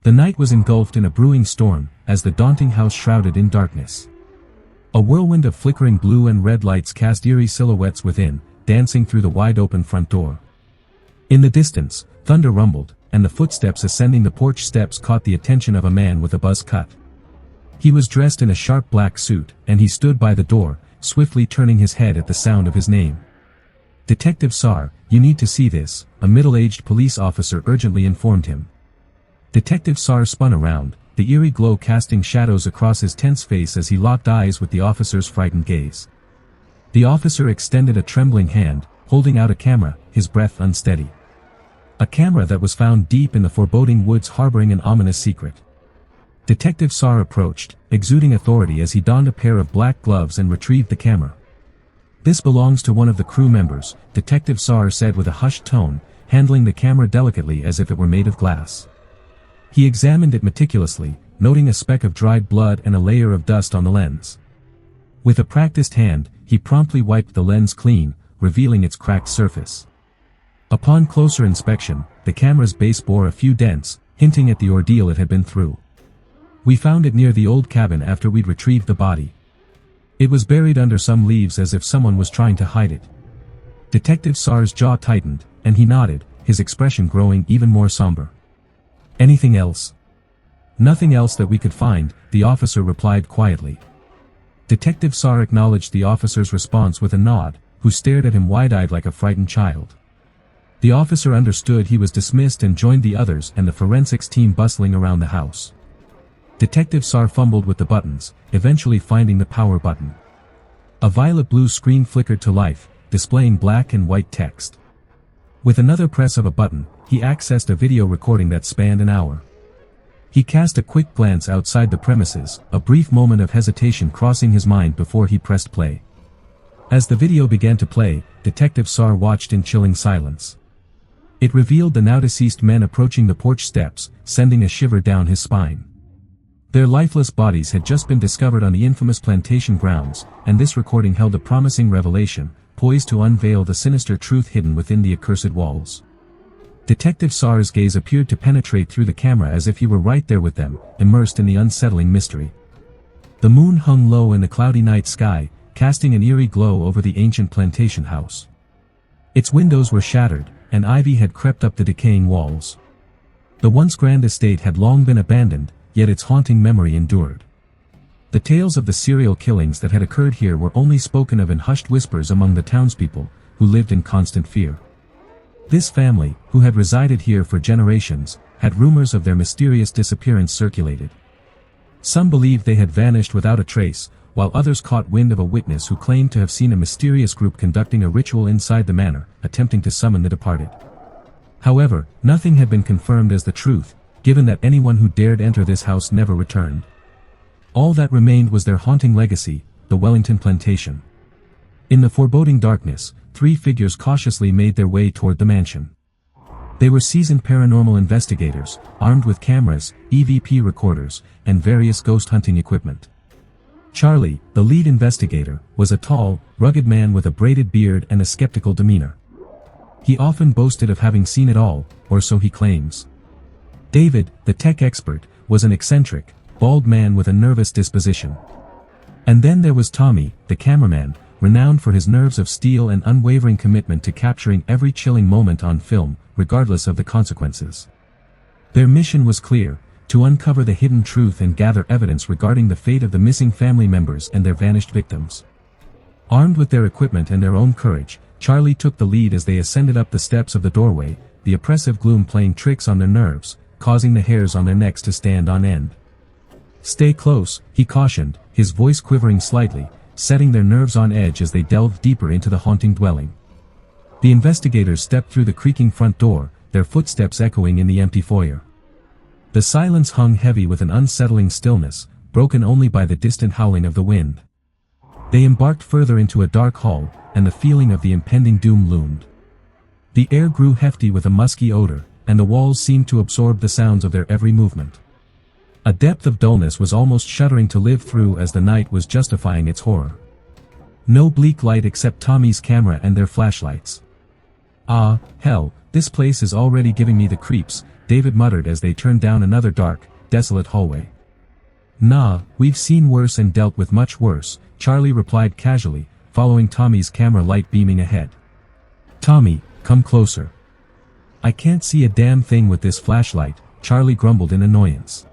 The night was engulfed in a brewing storm, as the daunting house shrouded in darkness. A whirlwind of flickering blue and red lights cast eerie silhouettes within, dancing through the wide-open front door. In the distance, thunder rumbled, and the footsteps ascending the porch steps caught the attention of a man with a buzz cut. He was dressed in a sharp black suit, and he stood by the door, swiftly turning his head at the sound of his name. "Detective Sar, you need to see this," a middle-aged police officer urgently informed him. Detective Sar spun around, the eerie glow casting shadows across his tense face as he locked eyes with the officer's frightened gaze. The officer extended a trembling hand, holding out a camera, his breath unsteady. A camera that was found deep in the foreboding woods harboring an ominous secret. Detective Sar approached, exuding authority as he donned a pair of black gloves and retrieved the camera. "This belongs to one of the crew members," Detective Sar said with a hushed tone, handling the camera delicately as if it were made of glass. He examined it meticulously, noting a speck of dried blood and a layer of dust on the lens. With a practiced hand, he promptly wiped the lens clean, revealing its cracked surface. Upon closer inspection, the camera's base bore a few dents, hinting at the ordeal it had been through. "We found it near the old cabin after we'd retrieved the body. It was buried under some leaves as if someone was trying to hide it." Detective Sar's jaw tightened, and he nodded, his expression growing even more somber. "Anything else?" "Nothing else that we could find," the officer replied quietly. Detective Sar acknowledged the officer's response with a nod, who stared at him wide-eyed like a frightened child. The officer understood he was dismissed and joined the others and the forensics team bustling around the house. Detective Sar fumbled with the buttons, eventually finding the power button. A violet-blue screen flickered to life, displaying black and white text. With another press of a button, he accessed a video recording that spanned an hour. He cast a quick glance outside the premises, a brief moment of hesitation crossing his mind before he pressed play. As the video began to play, Detective Sar watched in chilling silence. It revealed the now-deceased men approaching the porch steps, sending a shiver down his spine. Their lifeless bodies had just been discovered on the infamous plantation grounds, and this recording held a promising revelation, poised to unveil the sinister truth hidden within the accursed walls. Detective Sar's gaze appeared to penetrate through the camera as if he were right there with them, immersed in the unsettling mystery. The moon hung low in the cloudy night sky, casting an eerie glow over the ancient plantation house. Its windows were shattered, and ivy had crept up the decaying walls. The once grand estate had long been abandoned, yet its haunting memory endured. The tales of the serial killings that had occurred here were only spoken of in hushed whispers among the townspeople, who lived in constant fear. This family, who had resided here for generations, had rumors of their mysterious disappearance circulated. Some believed they had vanished without a trace, while others caught wind of a witness who claimed to have seen a mysterious group conducting a ritual inside the manor, attempting to summon the departed. However, nothing had been confirmed as the truth, given that anyone who dared enter this house never returned. All that remained was their haunting legacy, the Wellington plantation. In the foreboding darkness, three figures cautiously made their way toward the mansion. They were seasoned paranormal investigators, armed with cameras, EVP recorders, and various ghost hunting equipment. Charlie, the lead investigator, was a tall, rugged man with a braided beard and a skeptical demeanor. He often boasted of having seen it all, or so he claims. David, the tech expert, was an eccentric, bald man with a nervous disposition. And then there was Tommy, the cameraman, renowned for his nerves of steel and unwavering commitment to capturing every chilling moment on film, regardless of the consequences. Their mission was clear: to uncover the hidden truth and gather evidence regarding the fate of the missing family members and their vanished victims. Armed with their equipment and their own courage, Charlie took the lead as they ascended up the steps of the doorway, the oppressive gloom playing tricks on their nerves, causing the hairs on their necks to stand on end. "Stay close," he cautioned, his voice quivering slightly, setting their nerves on edge as they delved deeper into the haunting dwelling. The investigators stepped through the creaking front door, their footsteps echoing in the empty foyer. The silence hung heavy with an unsettling stillness, broken only by the distant howling of the wind. They embarked further into a dark hall, and the feeling of the impending doom loomed. The air grew hefty with a musky odor, and the walls seemed to absorb the sounds of their every movement. A depth of dullness was almost shuddering to live through as the night was justifying its horror. No bleak light except Tommy's camera and their flashlights. "Ah, hell, this place is already giving me the creeps," David muttered as they turned down another dark, desolate hallway. Nah, we've seen worse and dealt with much worse, Charlie replied casually, following Tommy's camera light beaming ahead. Tommy, come closer. I can't see a damn thing with this flashlight, Charlie grumbled in annoyance.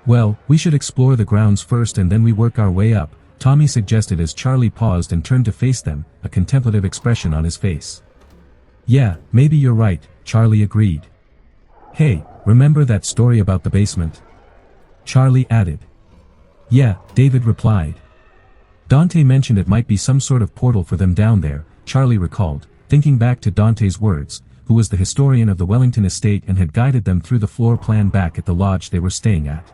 Well, we should explore the grounds first and then we work our way up, Tommy suggested as Charlie paused and turned to face them, a contemplative expression on his face. Yeah, maybe you're right, Charlie agreed. Hey, remember that story about the basement? Charlie added. Yeah, David replied. Dante mentioned it might be some sort of portal for them down there, Charlie recalled, thinking back to Dante's words, who was the historian of the Wellington estate and had guided them through the floor plan back at the lodge they were staying at.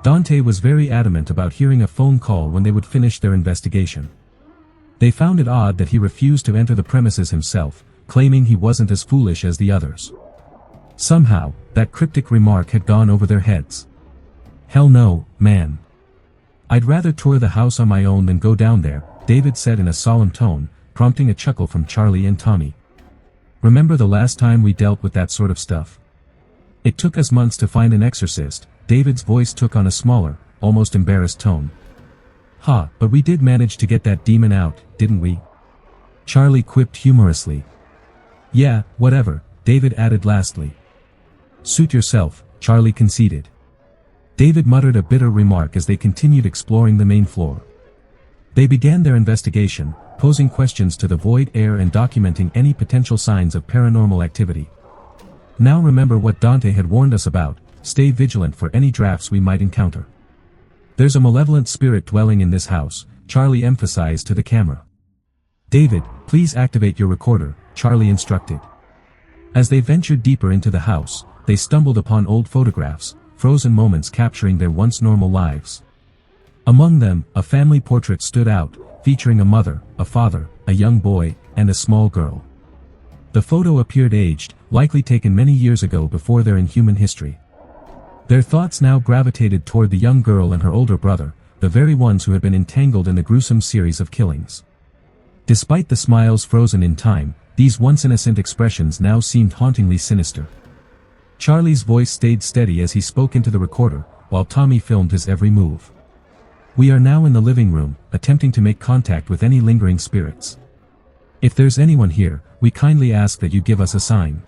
Dante was very adamant about hearing a phone call when they would finish their investigation. They found it odd that he refused to enter the premises himself, claiming he wasn't as foolish as the others. Somehow, that cryptic remark had gone over their heads. Hell no, man. I'd rather tour the house on my own than go down there, David said in a solemn tone, prompting a chuckle from Charlie and Tommy. Remember the last time we dealt with that sort of stuff? It took us months to find an exorcist, David's voice took on a smaller, almost embarrassed tone. Ha, but we did manage to get that demon out, didn't we? Charlie quipped humorously. Yeah, whatever, David added lastly. Suit yourself, Charlie conceded. David muttered a bitter remark as they continued exploring the main floor. They began their investigation, posing questions to the void air and documenting any potential signs of paranormal activity. Now remember what Dante had warned us about, stay vigilant for any drafts we might encounter. There's a malevolent spirit dwelling in this house, Charlie emphasized to the camera. David, please activate your recorder, Charlie instructed. As they ventured deeper into the house, they stumbled upon old photographs, frozen moments capturing their once normal lives. Among them, a family portrait stood out, featuring a mother, a father, a young boy, and a small girl. The photo appeared aged, likely taken many years ago before their inhuman history. Their thoughts now gravitated toward the young girl and her older brother, the very ones who had been entangled in the gruesome series of killings. Despite the smiles frozen in time, these once innocent expressions now seemed hauntingly sinister. Charlie's voice stayed steady as he spoke into the recorder, while Tommy filmed his every move. We are now in the living room, attempting to make contact with any lingering spirits. If there's anyone here, we kindly ask that you give us a sign.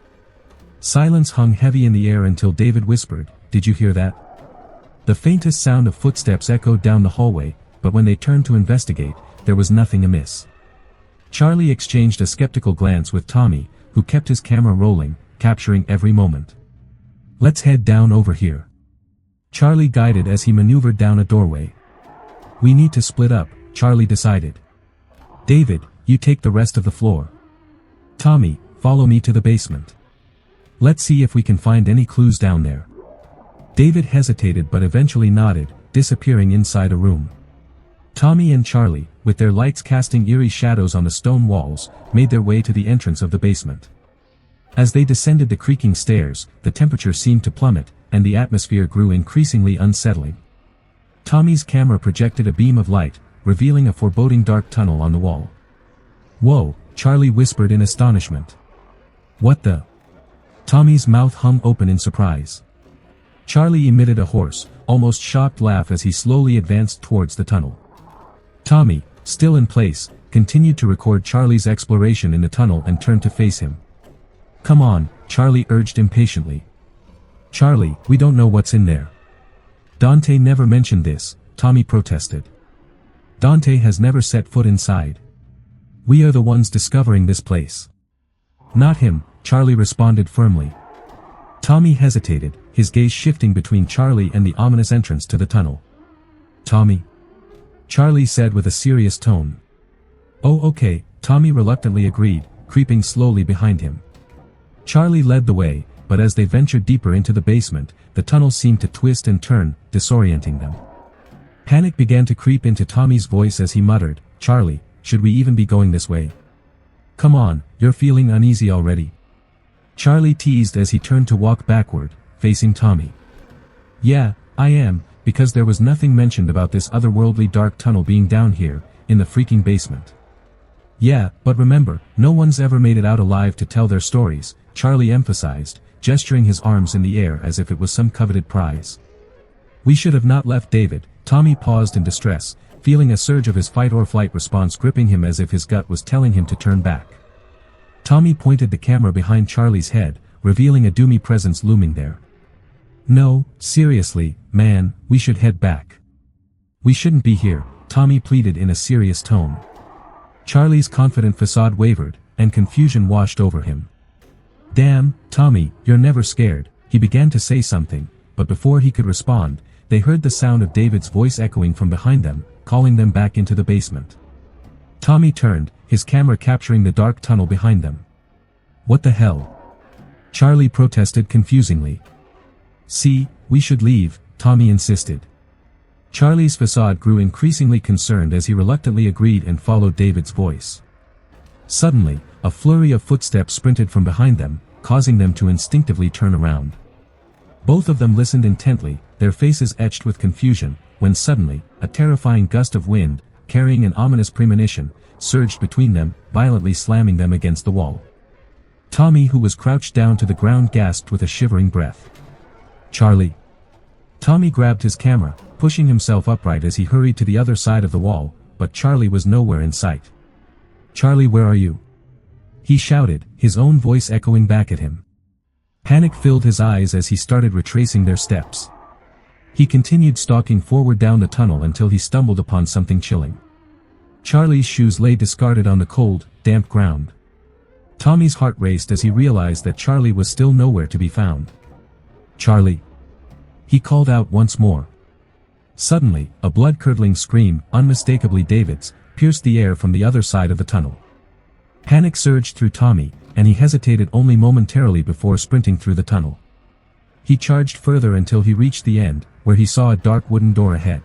Silence hung heavy in the air until David whispered, "Did you hear that?" The faintest sound of footsteps echoed down the hallway, but when they turned to investigate, there was nothing amiss. Charlie exchanged a skeptical glance with Tommy, who kept his camera rolling, capturing every moment. Let's head down over here. Charlie guided as he maneuvered down a doorway. We need to split up, Charlie decided. David, you take the rest of the floor. Tommy, follow me to the basement. Let's see if we can find any clues down there. David hesitated but eventually nodded, disappearing inside a room. Tommy and Charlie, with their lights casting eerie shadows on the stone walls, made their way to the entrance of the basement. As they descended the creaking stairs, the temperature seemed to plummet, and the atmosphere grew increasingly unsettling. Tommy's camera projected a beam of light, revealing a foreboding dark tunnel on the wall. Whoa, Charlie whispered in astonishment. What the? Tommy's mouth hung open in surprise. Charlie emitted a hoarse, almost shocked laugh as he slowly advanced towards the tunnel. Tommy, still in place, continued to record Charlie's exploration in the tunnel and turned to face him. Come on, Charlie urged impatiently. Charlie, we don't know what's in there. Dante never mentioned this, Tommy protested. Dante has never set foot inside. We are the ones discovering this place. Not him, Charlie responded firmly. Tommy hesitated, his gaze shifting between Charlie and the ominous entrance to the tunnel. Tommy? Charlie said with a serious tone. Oh okay, Tommy reluctantly agreed, creeping slowly behind him. Charlie led the way, but as they ventured deeper into the basement, the tunnel seemed to twist and turn, disorienting them. Panic began to creep into Tommy's voice as he muttered, Charlie, should we even be going this way? Come on, you're feeling uneasy already. Charlie teased as he turned to walk backward, facing Tommy. Yeah, I am, because there was nothing mentioned about this otherworldly dark tunnel being down here, in the freaking basement. Yeah, but remember, no one's ever made it out alive to tell their stories, Charlie emphasized, gesturing his arms in the air as if it was some coveted prize. "We should have not left David." Tommy paused in distress, feeling a surge of his fight-or-flight response gripping him as if his gut was telling him to turn back. Tommy pointed the camera behind Charlie's head, revealing a doomy presence looming there. "No, seriously, man, we should head back. We shouldn't be here," Tommy pleaded in a serious tone. Charlie's confident facade wavered, and confusion washed over him. "Damn, Tommy, you're never scared," he began to say something, but before he could respond, they heard the sound of David's voice echoing from behind them, calling them back into the basement. Tommy turned, his camera capturing the dark tunnel behind them. "What the hell?" Charlie protested confusingly. "See, we should leave," Tommy insisted. Charlie's facade grew increasingly concerned as he reluctantly agreed and followed David's voice. Suddenly, a flurry of footsteps sprinted from behind them, causing them to instinctively turn around. Both of them listened intently, their faces etched with confusion, when suddenly, a terrifying gust of wind, carrying an ominous premonition, surged between them, violently slamming them against the wall. Tommy, who was crouched down to the ground, gasped with a shivering breath. "Charlie!" Tommy grabbed his camera, pushing himself upright as he hurried to the other side of the wall, but Charlie was nowhere in sight. "Charlie, where are you?" he shouted, his own voice echoing back at him. Panic filled his eyes as he started retracing their steps. He continued stalking forward down the tunnel until he stumbled upon something chilling. Charlie's shoes lay discarded on the cold, damp ground. Tommy's heart raced as he realized that Charlie was still nowhere to be found. "Charlie!" he called out once more. Suddenly, a blood-curdling scream, unmistakably David's, pierced the air from the other side of the tunnel. Panic surged through Tommy, and he hesitated only momentarily before sprinting through the tunnel. He charged further until he reached the end, where he saw a dark wooden door ahead.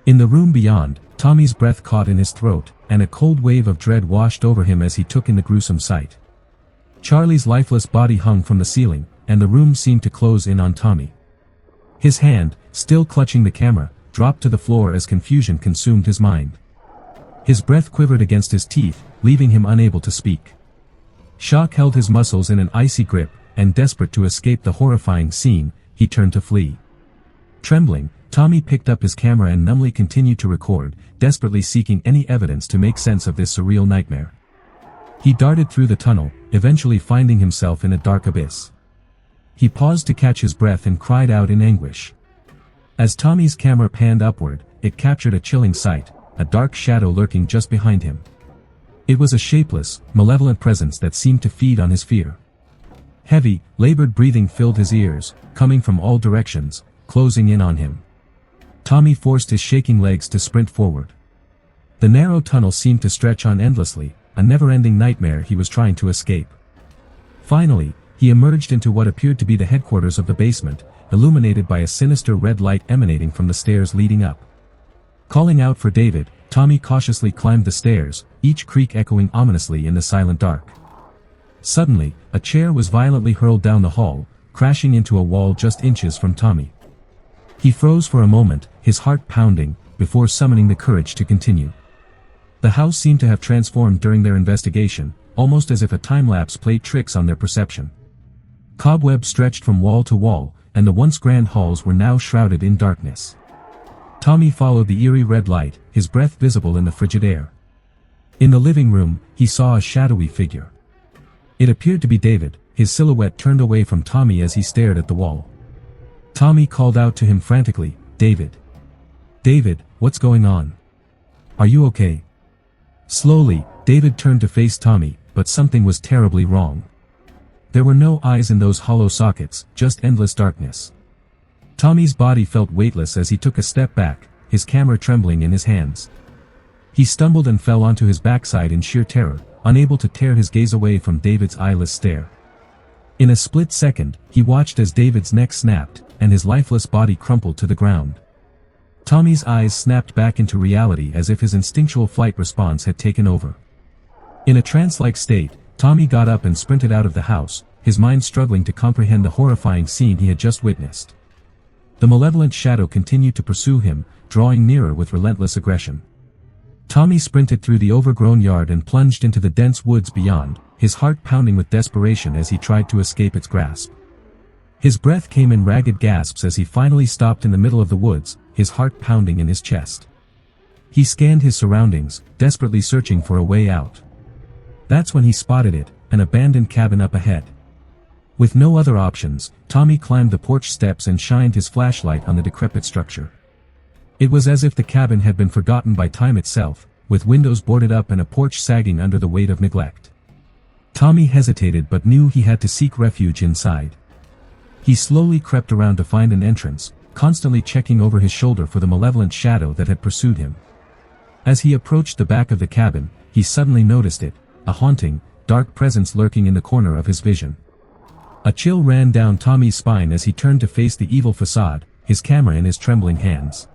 In the room beyond, Tommy's breath caught in his throat, and a cold wave of dread washed over him as he took in the gruesome sight. Charlie's lifeless body hung from the ceiling, and the room seemed to close in on Tommy. His hand, still clutching the camera, dropped to the floor as confusion consumed his mind. His breath quivered against his teeth, leaving him unable to speak. Shock held his muscles in an icy grip, and desperate to escape the horrifying scene, he turned to flee. Trembling, Tommy picked up his camera and numbly continued to record, desperately seeking any evidence to make sense of this surreal nightmare. He darted through the tunnel, eventually finding himself in a dark abyss. He paused to catch his breath and cried out in anguish. As Tommy's camera panned upward, it captured a chilling sight, a dark shadow lurking just behind him. It was a shapeless, malevolent presence that seemed to feed on his fear. Heavy, labored breathing filled his ears, coming from all directions, closing in on him. Tommy forced his shaking legs to sprint forward. The narrow tunnel seemed to stretch on endlessly, a never-ending nightmare he was trying to escape. Finally, he emerged into what appeared to be the headquarters of the basement, illuminated by a sinister red light emanating from the stairs leading up. Calling out for David, Tommy cautiously climbed the stairs, each creak echoing ominously in the silent dark. Suddenly, a chair was violently hurled down the hall, crashing into a wall just inches from Tommy. He froze for a moment, his heart pounding, before summoning the courage to continue. The house seemed to have transformed during their investigation, almost as if a time-lapse played tricks on their perception. Cobwebs stretched from wall to wall, and the once grand halls were now shrouded in darkness. Tommy followed the eerie red light, his breath visible in the frigid air. In the living room, he saw a shadowy figure. It appeared to be David, his silhouette turned away from Tommy as he stared at the wall. Tommy called out to him frantically, "David! David, what's going on? Are you okay?" Slowly, David turned to face Tommy, but something was terribly wrong. There were no eyes in those hollow sockets, just endless darkness. Tommy's body felt weightless as he took a step back, his camera trembling in his hands. He stumbled and fell onto his backside in sheer terror, unable to tear his gaze away from David's eyeless stare. In a split second, he watched as David's neck snapped, and his lifeless body crumpled to the ground. Tommy's eyes snapped back into reality as if his instinctual flight response had taken over. In a trance-like state, Tommy got up and sprinted out of the house, his mind struggling to comprehend the horrifying scene he had just witnessed. The malevolent shadow continued to pursue him, drawing nearer with relentless aggression. Tommy sprinted through the overgrown yard and plunged into the dense woods beyond, his heart pounding with desperation as he tried to escape its grasp. His breath came in ragged gasps as he finally stopped in the middle of the woods, his heart pounding in his chest. He scanned his surroundings, desperately searching for a way out. That's when he spotted it, an abandoned cabin up ahead. With no other options, Tommy climbed the porch steps and shined his flashlight on the decrepit structure. It was as if the cabin had been forgotten by time itself, with windows boarded up and a porch sagging under the weight of neglect. Tommy hesitated but knew he had to seek refuge inside. He slowly crept around to find an entrance, constantly checking over his shoulder for the malevolent shadow that had pursued him. As he approached the back of the cabin, he suddenly noticed it, a haunting, dark presence lurking in the corner of his vision. A chill ran down Tommy's spine as he turned to face the evil facade, his camera in his trembling hands.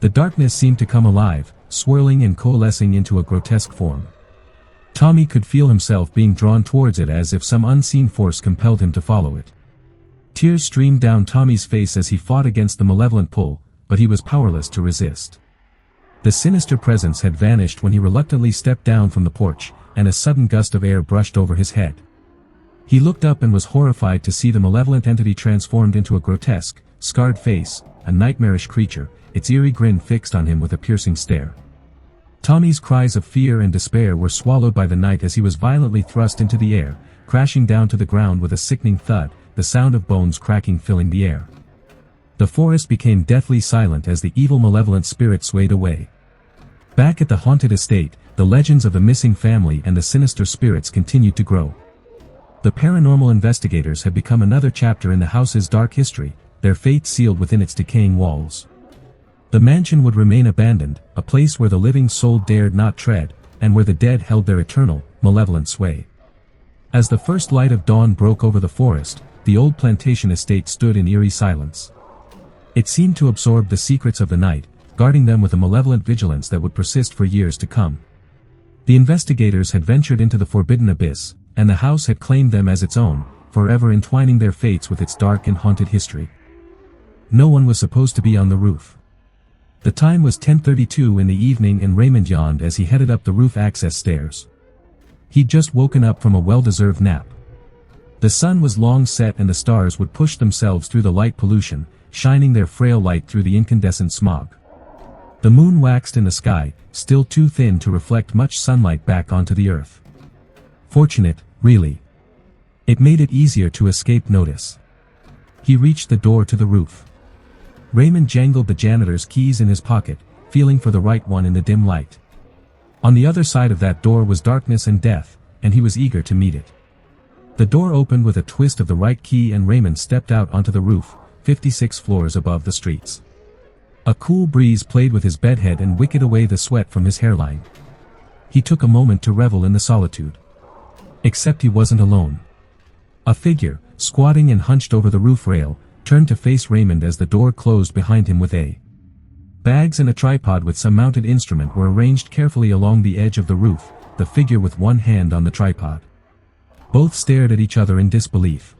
The darkness seemed to come alive, swirling and coalescing into a grotesque form. Tommy could feel himself being drawn towards it as if some unseen force compelled him to follow it. Tears streamed down Tommy's face as he fought against the malevolent pull, but he was powerless to resist. The sinister presence had vanished when he reluctantly stepped down from the porch, and a sudden gust of air brushed over his head. He looked up and was horrified to see the malevolent entity transformed into a grotesque, scarred face, a nightmarish creature, its eerie grin fixed on him with a piercing stare. Tommy's cries of fear and despair were swallowed by the night as he was violently thrust into the air, crashing down to the ground with a sickening thud, the sound of bones cracking filling the air. The forest became deathly silent as the evil malevolent spirit swayed away. Back at the haunted estate, the legends of the missing family and the sinister spirits continued to grow. The paranormal investigators had become another chapter in the house's dark history, their fate sealed within its decaying walls. The mansion would remain abandoned, a place where the living soul dared not tread, and where the dead held their eternal, malevolent sway. As the first light of dawn broke over the forest, the old plantation estate stood in eerie silence. It seemed to absorb the secrets of the night, guarding them with a malevolent vigilance that would persist for years to come. The investigators had ventured into the forbidden abyss, and the house had claimed them as its own, forever entwining their fates with its dark and haunted history. No one was supposed to be on the roof. The time was 10:32 in the evening and Raymond yawned as he headed up the roof access stairs. He'd just woken up from a well-deserved nap. The sun was long set and the stars would push themselves through the light pollution, shining their frail light through the incandescent smog. The moon waxed in the sky, still too thin to reflect much sunlight back onto the earth. Fortunate, really. It made it easier to escape notice. He reached the door to the roof. Raymond jangled the janitor's keys in his pocket, feeling for the right one in the dim light. On the other side of that door was darkness and death, and he was eager to meet it. The door opened with a twist of the right key and Raymond stepped out onto the roof, 56 floors above the streets. A cool breeze played with his bedhead and wicked away the sweat from his hairline. He took a moment to revel in the solitude. Except he wasn't alone. A figure, squatting and hunched over the roof rail, turned to face Raymond as the door closed behind him with a bags and a tripod with some mounted instrument were arranged carefully along the edge of the roof, the figure with one hand on the tripod. Both stared at each other in disbelief.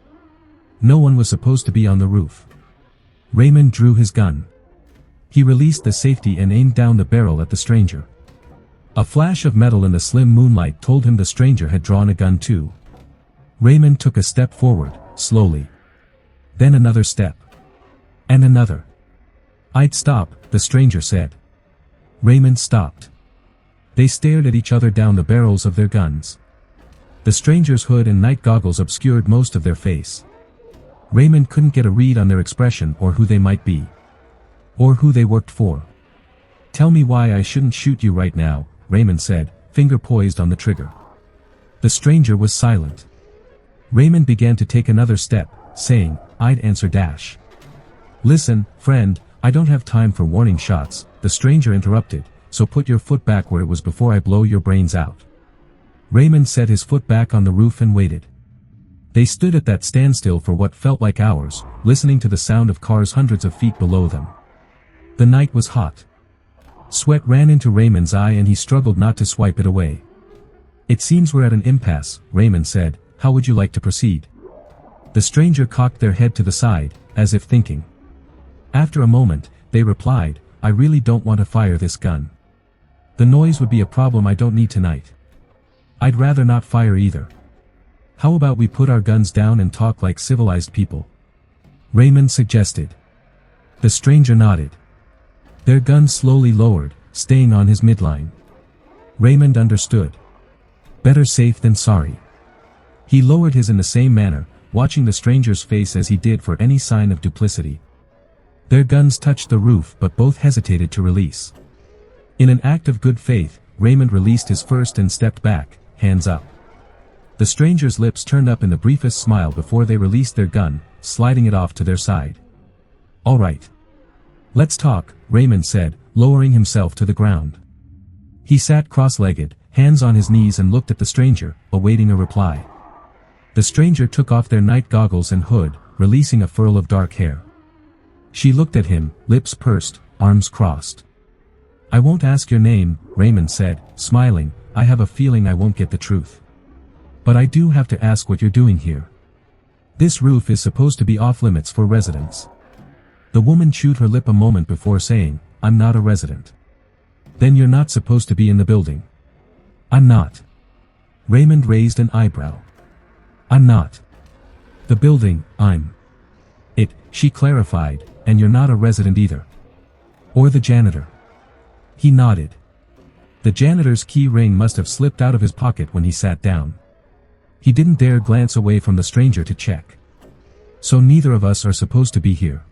No one was supposed to be on the roof. Raymond drew his gun. He released the safety and aimed down the barrel at the stranger. A flash of metal in the slim moonlight told him the stranger had drawn a gun too. Raymond took a step forward, slowly. Then another step. And another. "I'd stop," the stranger said. Raymond stopped. They stared at each other down the barrels of their guns. The stranger's hood and night goggles obscured most of their face. Raymond couldn't get a read on their expression or who they might be. Or who they worked for. "Tell me why I shouldn't shoot you right now," Raymond said, finger poised on the trigger. The stranger was silent. Raymond began to take another step, saying, "I'd answer dash." "Listen, friend, I don't have time for warning shots," the stranger interrupted, "so put your foot back where it was before I blow your brains out." Raymond set his foot back on the roof and waited. They stood at that standstill for what felt like hours, listening to the sound of cars hundreds of feet below them. The night was hot. Sweat ran into Raymond's eye and he struggled not to swipe it away. "It seems we're at an impasse," Raymond said. "How would you like to proceed?" The stranger cocked their head to the side, as if thinking. After a moment, they replied, "I really don't want to fire this gun. The noise would be a problem I don't need tonight. I'd rather not fire either. How about we put our guns down and talk like civilized people?" Raymond suggested. The stranger nodded. Their guns slowly lowered, staying on his midline. Raymond understood. Better safe than sorry. He lowered his in the same manner, watching the stranger's face as he did for any sign of duplicity. Their guns touched the roof but both hesitated to release. In an act of good faith, Raymond released his first and stepped back, hands up. The stranger's lips turned up in the briefest smile before they released their gun, sliding it off to their side. All right. Let's talk, Raymond said, lowering himself to the ground. He sat cross-legged, hands on his knees and looked at the stranger, awaiting a reply. The stranger took off their night goggles and hood, releasing a furl of dark hair. She looked at him, lips pursed, arms crossed. I won't ask your name, Raymond said, smiling. I have a feeling I won't get the truth. But I do have to ask what you're doing here. This roof is supposed to be off-limits for residents. The woman chewed her lip a moment before saying, I'm not a resident. Then you're not supposed to be in the building. I'm not. Raymond raised an eyebrow. I'm not. The building, I'm. It, she clarified, and you're not a resident either. Or the janitor. He nodded. The janitor's key ring must have slipped out of his pocket when he sat down. He didn't dare glance away from the stranger to check. So neither of us are supposed to be here.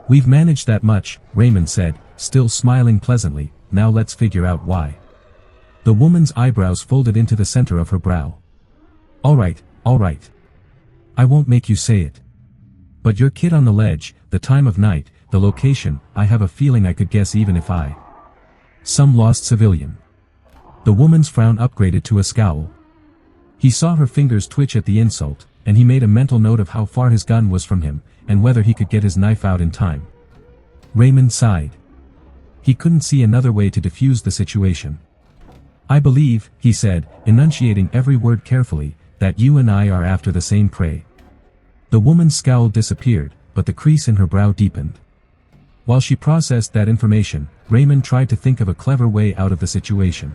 We've managed that much, Raymond said, still smiling pleasantly. Now let's figure out why. The woman's eyebrows folded into the center of her brow. All right. I won't make you say it. But your kid on the ledge, the time of night, the location, I have a feeling I could guess even if I. Some lost civilian. The woman's frown upgraded to a scowl. He saw her fingers twitch at the insult, and he made a mental note of how far his gun was from him, and whether he could get his knife out in time. Raymond sighed. He couldn't see another way to defuse the situation. I believe, he said, enunciating every word carefully, that you and I are after the same prey. The woman's scowl disappeared, but the crease in her brow deepened. While she processed that information, Raymond tried to think of a clever way out of the situation.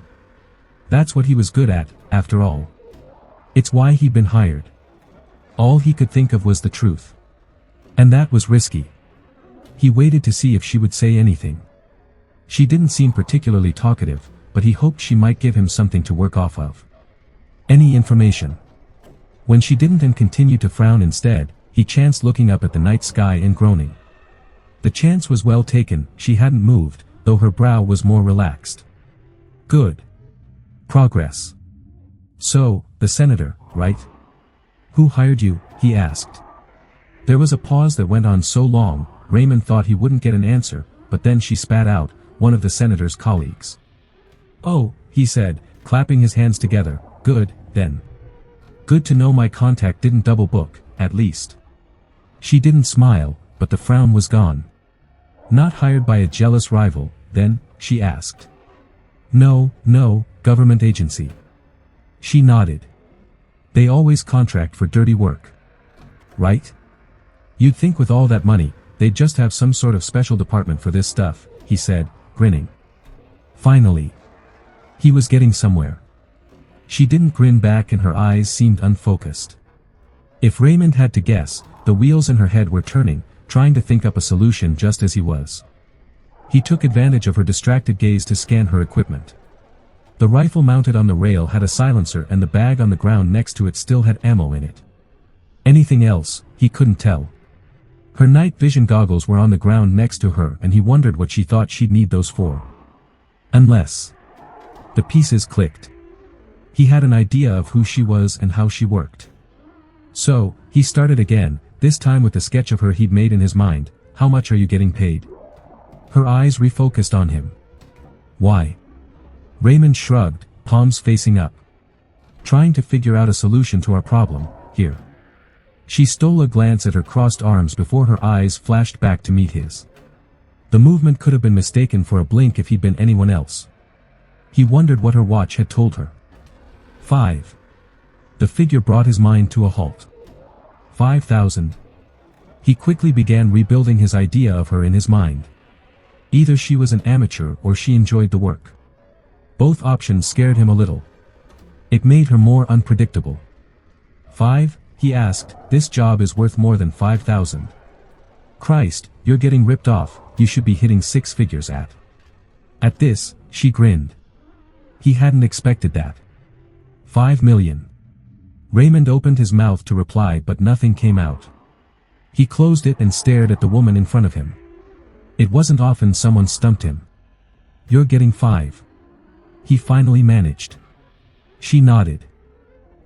That's what he was good at, after all. It's why he'd been hired. All he could think of was the truth. And that was risky. He waited to see if she would say anything. She didn't seem particularly talkative, but he hoped she might give him something to work off of. Any information. When she didn't and continued to frown instead, he chanced looking up at the night sky and groaning. The chance was well taken, she hadn't moved, though her brow was more relaxed. Good. Progress. So, the senator, right? Who hired you? He asked. There was a pause that went on so long, Raymond thought he wouldn't get an answer, but then she spat out, one of the senator's colleagues. Oh, he said, clapping his hands together, good, then. Good to know my contact didn't double book, at least. She didn't smile, but the frown was gone. Not hired by a jealous rival, then, she asked. No, government agency. She nodded. They always contract for dirty work. Right? You'd think with all that money, they'd just have some sort of special department for this stuff, he said, grinning. Finally. He was getting somewhere. She didn't grin back and her eyes seemed unfocused. If Raymond had to guess, the wheels in her head were turning, trying to think up a solution just as he was. He took advantage of her distracted gaze to scan her equipment. The rifle mounted on the rail had a silencer and the bag on the ground next to it still had ammo in it. Anything else, he couldn't tell. Her night vision goggles were on the ground next to her and he wondered what she thought she'd need those for. Unless. The pieces clicked. He had an idea of who she was and how she worked. So, he started again, this time with the sketch of her he'd made in his mind. How much are you getting paid? Her eyes refocused on him. Why? Raymond shrugged, palms facing up. Trying to figure out a solution to our problem, here. She stole a glance at her crossed arms before her eyes flashed back to meet his. The movement could have been mistaken for a blink if he'd been anyone else. He wondered what her watch had told her. 5. The figure brought his mind to a halt. 5,000. He quickly began rebuilding his idea of her in his mind. Either she was an amateur or she enjoyed the work. Both options scared him a little. It made her more unpredictable. 5, he asked, this job is worth more than 5,000. Christ, you're getting ripped off, you should be hitting 6 figures at. At this, she grinned. He hadn't expected that. 5 million. Raymond opened his mouth to reply but nothing came out. He closed it and stared at the woman in front of him. It wasn't often someone stumped him. You're getting 5. He finally managed. She nodded.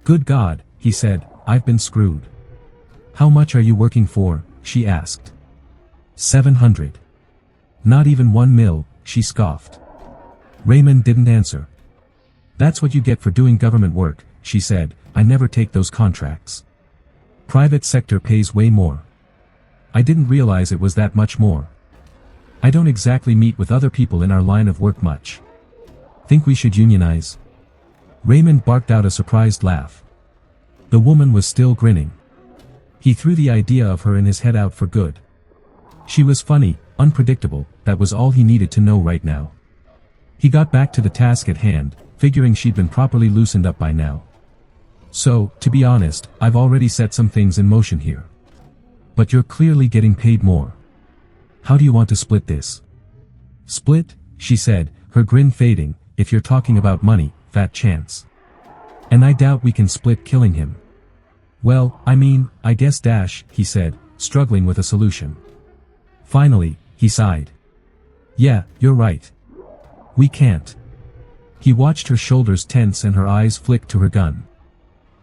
Good God, he said, I've been screwed. How much are you working for? She asked. 700. Not even 1 mil, she scoffed. Raymond didn't answer. That's what you get for doing government work, she said, I never take those contracts. Private sector pays way more. I didn't realize it was that much more. I don't exactly meet with other people in our line of work much. Think we should unionize? Raymond barked out a surprised laugh. The woman was still grinning. He threw the idea of her in his head out for good. She was funny, unpredictable, that was all he needed to know right now. He got back to the task at hand, figuring she'd been properly loosened up by now. So, to be honest, I've already set some things in motion here. But you're clearly getting paid more. How do you want to split this? Split, she said, her grin fading, if you're talking about money, fat chance. And I doubt we can split killing him. Well, I mean, I guess dash, he said, struggling with a solution. Finally, he sighed. Yeah, you're right. We can't. He watched her shoulders tense and her eyes flick to her gun.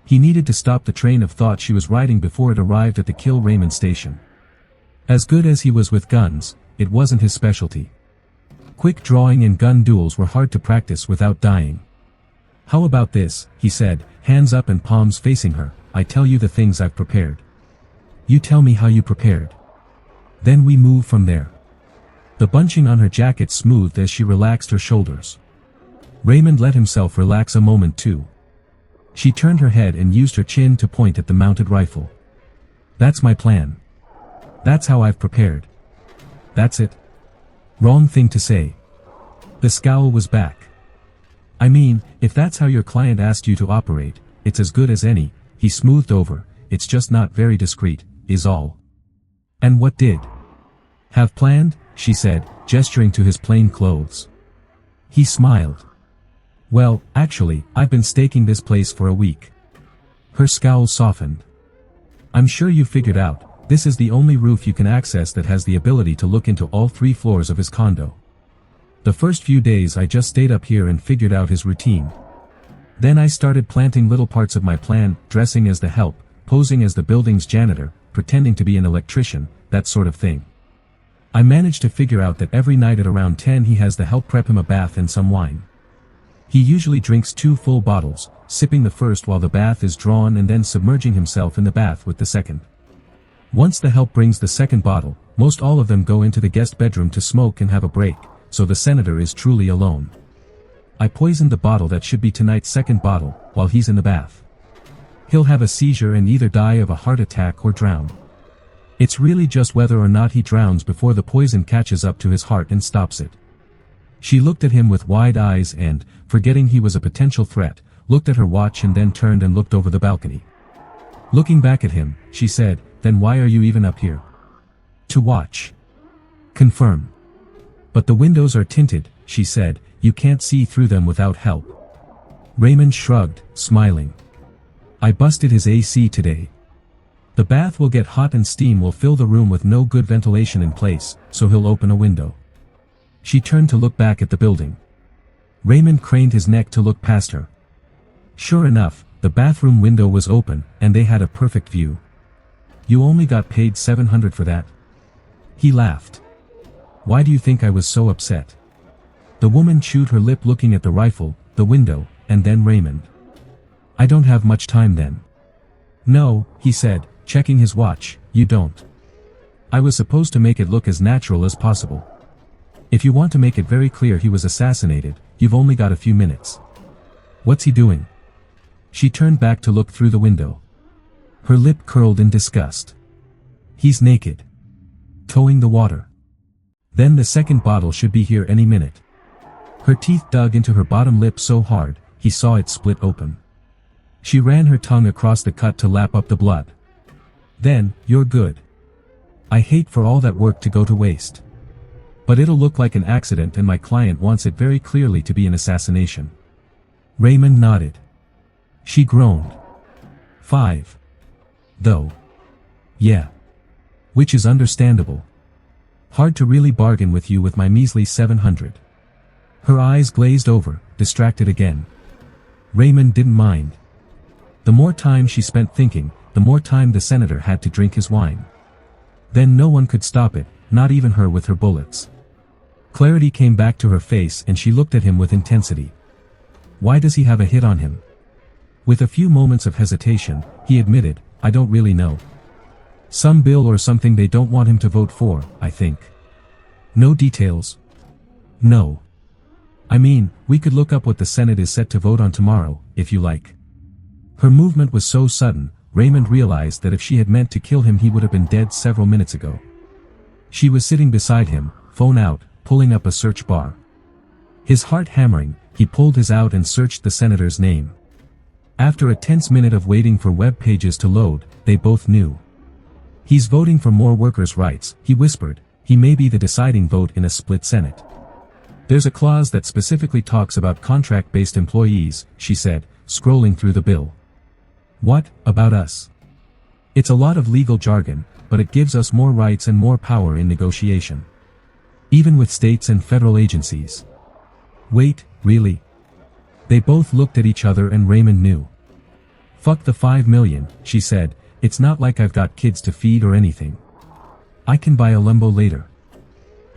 He needed to stop the train of thought she was riding before it arrived at the Kill Raymond station. As good as he was with guns, it wasn't his specialty. Quick drawing and gun duels were hard to practice without dying. How about this, he said, hands up and palms facing her, I tell you the things I've prepared. You tell me how you prepared. Then we move from there. The bunching on her jacket smoothed as she relaxed her shoulders. Raymond let himself relax a moment too. She turned her head and used her chin to point at the mounted rifle. That's my plan. That's how I've prepared. That's it. Wrong thing to say. The scowl was back. I mean, if that's how your client asked you to operate, it's as good as any, he smoothed over, it's just not very discreet, is all. And what did? Have planned, she said, gesturing to his plain clothes. He smiled. Well, actually, I've been staking this place for a week. Her scowl softened. I'm sure you figured out, this is the only roof you can access that has the ability to look into all 3 floors of his condo. The first few days I just stayed up here and figured out his routine. Then I started planting little parts of my plan, dressing as the help, posing as the building's janitor, pretending to be an electrician, that sort of thing. I managed to figure out that every night at around 10 he has the help prep him a bath and some wine. He usually drinks 2 full bottles, sipping the first while the bath is drawn and then submerging himself in the bath with the second. Once the help brings the second bottle, most all of them go into the guest bedroom to smoke and have a break, so the senator is truly alone. I poisoned the bottle that should be tonight's second bottle, while he's in the bath. He'll have a seizure and either die of a heart attack or drown. It's really just whether or not he drowns before the poison catches up to his heart and stops it. She looked at him with wide eyes and, forgetting he was a potential threat, looked at her watch and then turned and looked over the balcony. Looking back at him, she said, then why are you even up here? To watch. Confirm. But the windows are tinted, she said, you can't see through them without help. Raymond shrugged, smiling. I busted his AC today. The bath will get hot and steam will fill the room with no good ventilation in place, so he'll open a window. She turned to look back at the building. Raymond craned his neck to look past her. Sure enough, the bathroom window was open, and they had a perfect view. You only got paid $700 for that? He laughed. Why do you think I was so upset? The woman chewed her lip looking at the rifle, the window, and then Raymond. I don't have much time then. No, he said, checking his watch, you don't. I was supposed to make it look as natural as possible. If you want to make it very clear he was assassinated, you've only got a few minutes. What's he doing? She turned back to look through the window. Her lip curled in disgust. He's naked. Towing the water. Then the second bottle should be here any minute. Her teeth dug into her bottom lip so hard, he saw it split open. She ran her tongue across the cut to lap up the blood. Then, you're good. I hate for all that work to go to waste. But it'll look like an accident and my client wants it very clearly to be an assassination. Raymond nodded. She groaned. 5. Though. Yeah. Which is understandable. Hard to really bargain with you with my measly 700. Her eyes glazed over, distracted again. Raymond didn't mind. The more time she spent thinking, the more time the senator had to drink his wine. Then no one could stop it, not even her with her bullets. Clarity came back to her face and she looked at him with intensity. Why does he have a hit on him? With a few moments of hesitation, he admitted, I don't really know. Some bill or something they don't want him to vote for, I think. No details? No. I mean, we could look up what the Senate is set to vote on tomorrow, if you like. Her movement was so sudden, Raymond realized that if she had meant to kill him he would have been dead several minutes ago. She was sitting beside him, phone out, pulling up a search bar. His heart hammering, he pulled his out and searched the senator's name. After a tense minute of waiting for web pages to load, they both knew. He's voting for more workers' rights, he whispered. He may be the deciding vote in a split Senate. There's a clause that specifically talks about contract-based employees, she said, scrolling through the bill. What, about us? It's a lot of legal jargon, but it gives us more rights and more power in negotiation. Even with states and federal agencies. Wait, really? They both looked at each other and Raymond knew. Fuck the 5 million, she said, it's not like I've got kids to feed or anything. I can buy a Lambo later.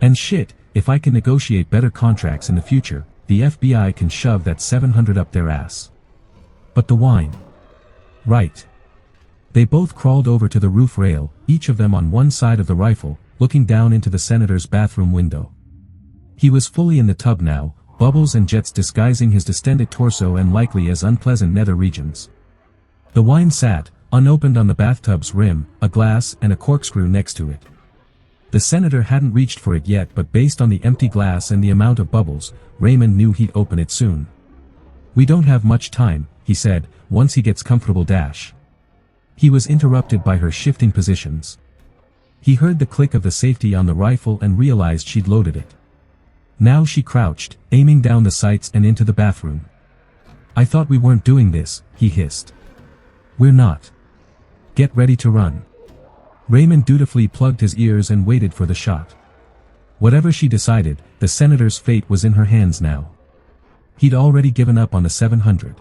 And shit, if I can negotiate better contracts in the future, the FBI can shove that 700 up their ass. But the wine. Right. They both crawled over to the roof rail, each of them on one side of the rifle, looking down into the senator's bathroom window. He was fully in the tub now, bubbles and jets disguising his distended torso and likely as unpleasant nether regions. The wine sat, unopened on the bathtub's rim, a glass and a corkscrew next to it. The senator hadn't reached for it yet, but based on the empty glass and the amount of bubbles, Raymond knew he'd open it soon. We don't have much time, he said, once he gets comfortable dash. He was interrupted by her shifting positions. He heard the click of the safety on the rifle and realized she'd loaded it. Now she crouched, aiming down the sights and into the bathroom. I thought we weren't doing this, he hissed. We're not. Get ready to run. Raymond dutifully plugged his ears and waited for the shot. Whatever she decided, the senator's fate was in her hands now. He'd already given up on the 700.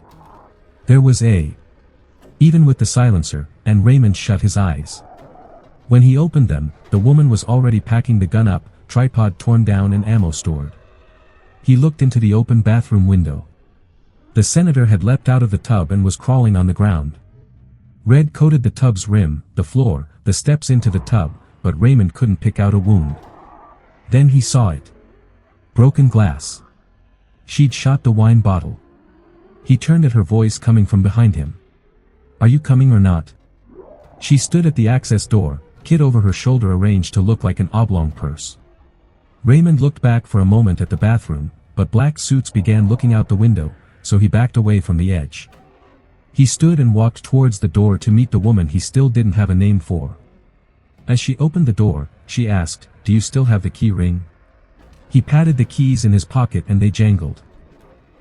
There was even with the silencer, and Raymond shut his eyes. When he opened them, the woman was already packing the gun up, tripod torn down and ammo stored. He looked into the open bathroom window. The senator had leapt out of the tub and was crawling on the ground. Red coated the tub's rim, the floor, the steps into the tub, but Raymond couldn't pick out a wound. Then he saw it. Broken glass. She'd shot the wine bottle. He turned at her voice coming from behind him. Are you coming or not? She stood at the access door, kit over her shoulder arranged to look like an oblong purse. Raymond looked back for a moment at the bathroom, but black suits began looking out the window, so he backed away from the edge. He stood and walked towards the door to meet the woman he still didn't have a name for. As she opened the door, she asked, "Do you still have the key ring?" He patted the keys in his pocket and they jangled.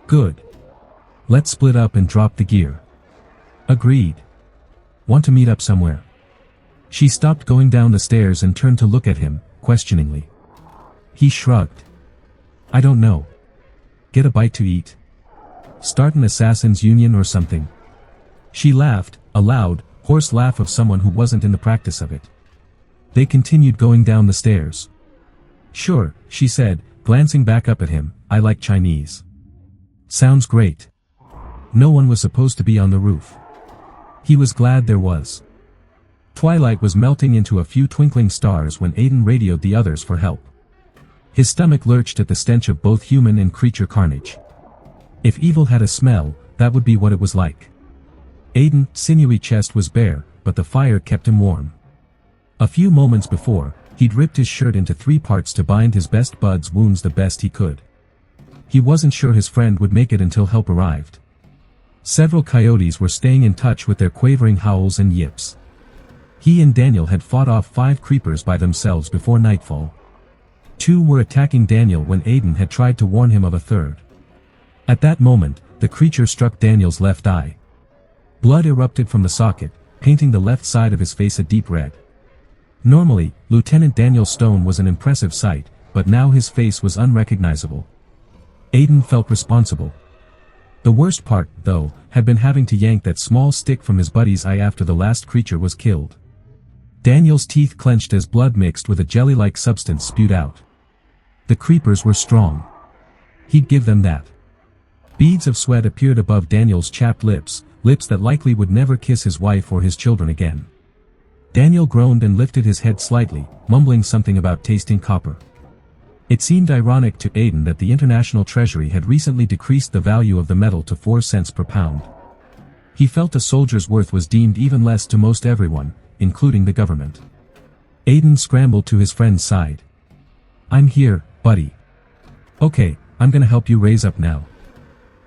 Good. Let's split up and drop the gear. Agreed. Want to meet up somewhere? She stopped going down the stairs and turned to look at him, questioningly. He shrugged. I don't know. Get a bite to eat. Start an assassin's union or something. She laughed, a loud, hoarse laugh of someone who wasn't in the practice of it. They continued going down the stairs. Sure, she said, glancing back up at him, I like Chinese. Sounds great. No one was supposed to be on the roof. He was glad there was. Twilight was melting into a few twinkling stars when Aiden radioed the others for help. His stomach lurched at the stench of both human and creature carnage. If evil had a smell, that would be what it was like. Aiden's sinewy chest was bare, but the fire kept him warm. A few moments before, he'd ripped his shirt into 3 parts to bind his best bud's wounds the best he could. He wasn't sure his friend would make it until help arrived. Several coyotes were staying in touch with their quavering howls and yips. He and Daniel had fought off 5 creepers by themselves before nightfall. 2 were attacking Daniel when Aiden had tried to warn him of a third. At that moment, the creature struck Daniel's left eye. Blood erupted from the socket, painting the left side of his face a deep red. Normally, Lieutenant Daniel Stone was an impressive sight, but now his face was unrecognizable. Aiden felt responsible. The worst part, though, had been having to yank that small stick from his buddy's eye after the last creature was killed. Daniel's teeth clenched as blood mixed with a jelly-like substance spewed out. The creepers were strong. He'd give them that. Beads of sweat appeared above Daniel's chapped lips, lips that likely would never kiss his wife or his children again. Daniel groaned and lifted his head slightly, mumbling something about tasting copper. It seemed ironic to Aiden that the International Treasury had recently decreased the value of the metal to 4 cents per pound. He felt a soldier's worth was deemed even less to most everyone, including the government. Aiden scrambled to his friend's side. "I'm here, buddy. Okay, I'm gonna help you raise up now."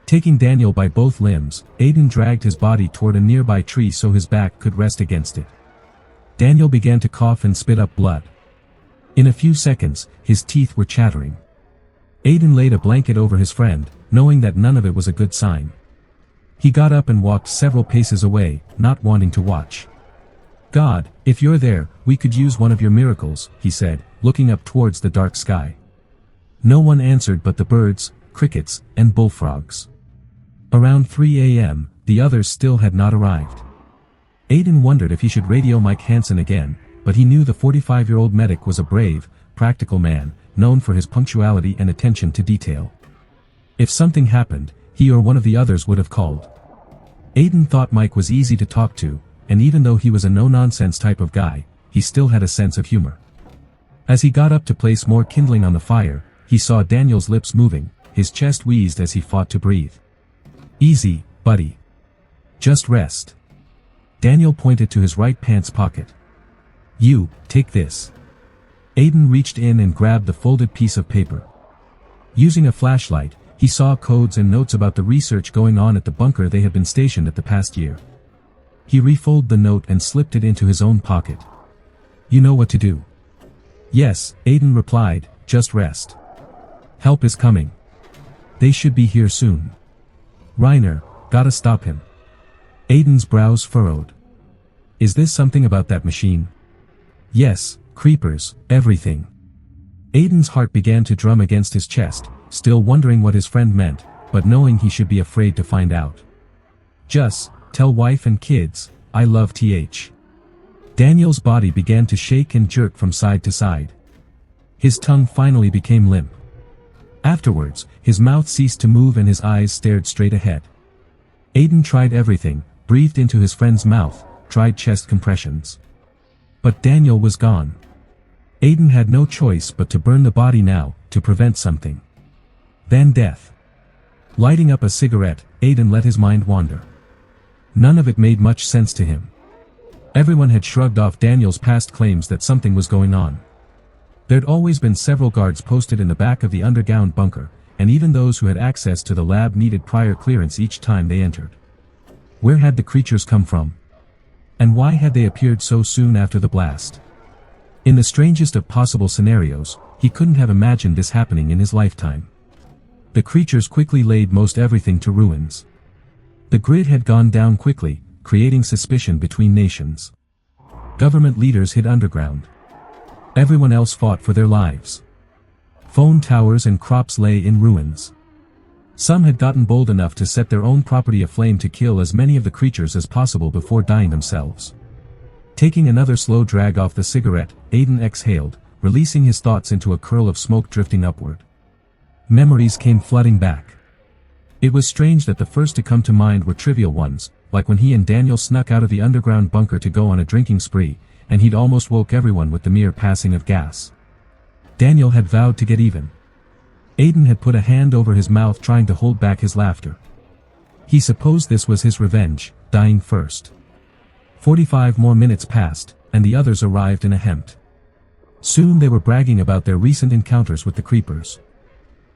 Taking Daniel by both limbs, Aiden dragged his body toward a nearby tree so his back could rest against it. Daniel began to cough and spit up blood. In a few seconds, his teeth were chattering. Aiden laid a blanket over his friend, knowing that none of it was a good sign. He got up and walked several paces away, not wanting to watch. "God, if you're there, we could use one of your miracles," he said, looking up towards the dark sky. No one answered but the birds, crickets, and bullfrogs. Around 3 a.m., the others still had not arrived. Aiden wondered if he should radio Mike Hansen again, but he knew the 45-year-old medic was a brave, practical man, known for his punctuality and attention to detail. If something happened, he or one of the others would have called. Aiden thought Mike was easy to talk to, and even though he was a no-nonsense type of guy, he still had a sense of humor. As he got up to place more kindling on the fire, he saw Daniel's lips moving, his chest wheezed as he fought to breathe. "Easy, buddy. Just rest." Daniel pointed to his right pants pocket. "You, take this." Aiden reached in and grabbed the folded piece of paper. Using a flashlight, he saw codes and notes about the research going on at the bunker they had been stationed at the past year. He refolded the note and slipped it into his own pocket. "You know what to do." "Yes," Aiden replied, "just rest. Help is coming. They should be here soon." "Reiner, gotta stop him." Aiden's brows furrowed. "Is this something about that machine?" "Yes, creepers, everything." Aiden's heart began to drum against his chest, still wondering what his friend meant, but knowing he should be afraid to find out. "Just tell wife and kids, I love th." Daniel's body began to shake and jerk from side to side. His tongue finally became limp. Afterwards, his mouth ceased to move and his eyes stared straight ahead. Aiden tried everything, breathed into his friend's mouth, tried chest compressions. But Daniel was gone. Aiden had no choice but to burn the body now, to prevent something. Then death. Lighting up a cigarette, Aiden let his mind wander. None of it made much sense to him. Everyone had shrugged off Daniel's past claims that something was going on. There'd always been several guards posted in the back of the underground bunker, and even those who had access to the lab needed prior clearance each time they entered. Where had the creatures come from? And why had they appeared so soon after the blast? In the strangest of possible scenarios, he couldn't have imagined this happening in his lifetime. The creatures quickly laid most everything to ruins. The grid had gone down quickly, creating suspicion between nations. Government leaders hid underground. Everyone else fought for their lives. Phone towers and crops lay in ruins. Some had gotten bold enough to set their own property aflame to kill as many of the creatures as possible before dying themselves. Taking another slow drag off the cigarette, Aiden exhaled, releasing his thoughts into a curl of smoke drifting upward. Memories came flooding back. It was strange that the first to come to mind were trivial ones, like when he and Daniel snuck out of the underground bunker to go on a drinking spree, and he'd almost woke everyone with the mere passing of gas. Daniel had vowed to get even. Aiden had put a hand over his mouth trying to hold back his laughter. He supposed this was his revenge, dying first. 45 more minutes passed, and the others arrived in a hemp. Soon they were bragging about their recent encounters with the creepers.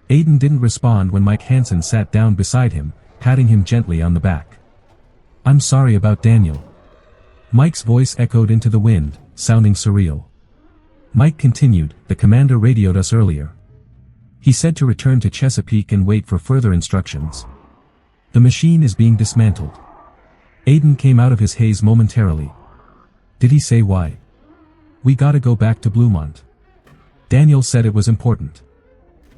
Aiden didn't respond when Mike Hansen sat down beside him, patting him gently on the back. "I'm sorry about Daniel. Mike's voice echoed into the wind, sounding surreal. Mike continued, "The commander radioed us earlier. He said to return to Chesapeake and wait for further instructions. The machine is being dismantled." Aiden came out of his haze momentarily. "Did he say why?" "We gotta go back to Bluemont. Daniel said it was important."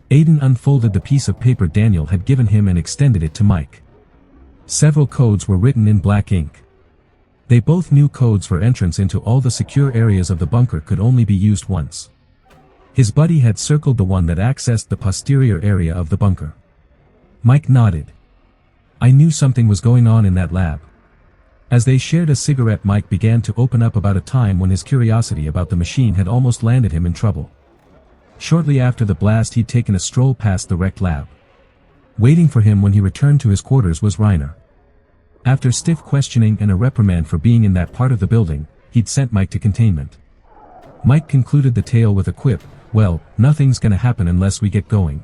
Aiden unfolded the piece of paper Daniel had given him and extended it to Mike. Several codes were written in black ink. They both knew codes for entrance into all the secure areas of the bunker could only be used once. His buddy had circled the one that accessed the posterior area of the bunker. Mike nodded. "I knew something was going on in that lab." As they shared a cigarette, Mike began to open up about a time when his curiosity about the machine had almost landed him in trouble. Shortly after the blast, he'd taken a stroll past the wrecked lab. Waiting for him when he returned to his quarters was Reiner. After stiff questioning and a reprimand for being in that part of the building, he'd sent Mike to containment. Mike concluded the tale with a quip, "Well, nothing's gonna happen unless we get going."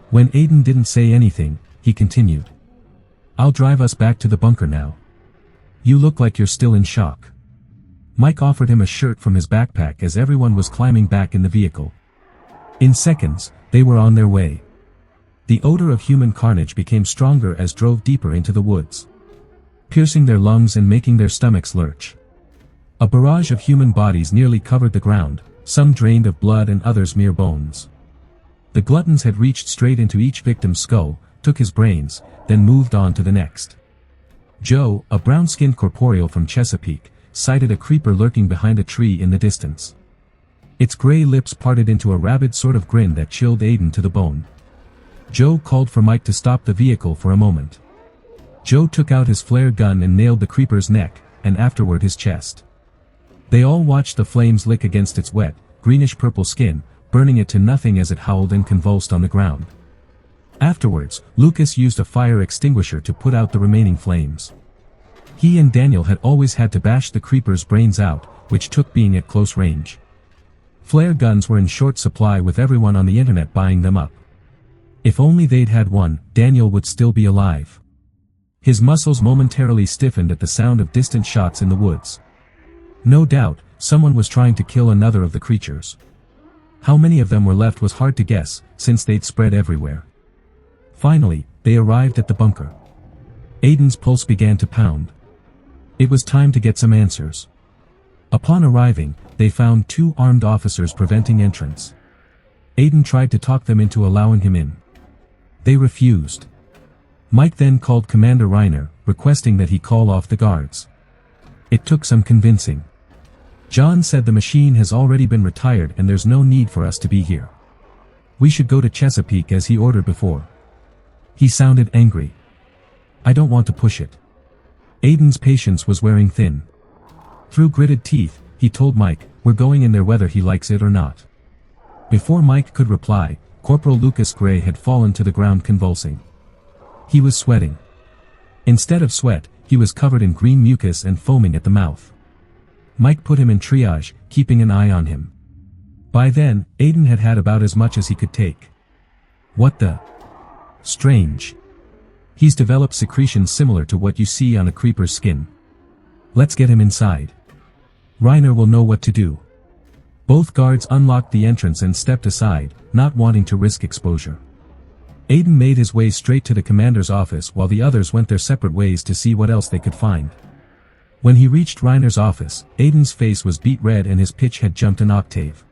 When Aiden didn't say anything, he continued. "I'll drive us back to the bunker now. You look like you're still in shock." Mike offered him a shirt from his backpack as everyone was climbing back in the vehicle. In seconds, they were on their way. The odor of human carnage became stronger as drove deeper into the woods, piercing their lungs and making their stomachs lurch. A barrage of human bodies nearly covered the ground, some drained of blood and others mere bones. The gluttons had reached straight into each victim's skull, took his brains, then moved on to the next. Joe, a brown-skinned corporeal from Chesapeake, sighted a creeper lurking behind a tree in the distance. Its gray lips parted into a rabid sort of grin that chilled Aiden to the bone. Joe called for Mike to stop the vehicle for a moment. Joe took out his flare gun and nailed the creeper's neck, and afterward his chest. They all watched the flames lick against its wet, greenish-purple skin, burning it to nothing as it howled and convulsed on the ground. Afterwards, Lucas used a fire extinguisher to put out the remaining flames. He and Daniel had always had to bash the creeper's brains out, which took being at close range. Flare guns were in short supply with everyone on the internet buying them up. If only they'd had one, Daniel would still be alive. His muscles momentarily stiffened at the sound of distant shots in the woods. No doubt, someone was trying to kill another of the creatures. How many of them were left was hard to guess, since they'd spread everywhere. Finally, they arrived at the bunker. Aiden's pulse began to pound. It was time to get some answers. Upon arriving, they found 2 armed officers preventing entrance. Aiden tried to talk them into allowing him in. They refused. Mike then called Commander Reiner, requesting that he call off the guards. It took some convincing. John said the machine has already been retired and there's no need for us to be here. We should go to Chesapeake as he ordered before. He sounded angry. I don't want to push it. Aiden's patience was wearing thin. Through gritted teeth, he told Mike, we're going in there whether he likes it or not. Before Mike could reply, Corporal Lucas Gray had fallen to the ground convulsing. He was sweating. Instead of sweat, he was covered in green mucus and foaming at the mouth. Mike put him in triage, keeping an eye on him. By then, Aiden had had about as much as he could take. What the? Strange. He's developed secretions similar to what you see on a creeper's skin. Let's get him inside. Reiner will know what to do. Both guards unlocked the entrance and stepped aside, not wanting to risk exposure. Aiden made his way straight to the commander's office while the others went their separate ways to see what else they could find. When he reached Reiner's office, Aiden's face was beet red and his pitch had jumped an octave.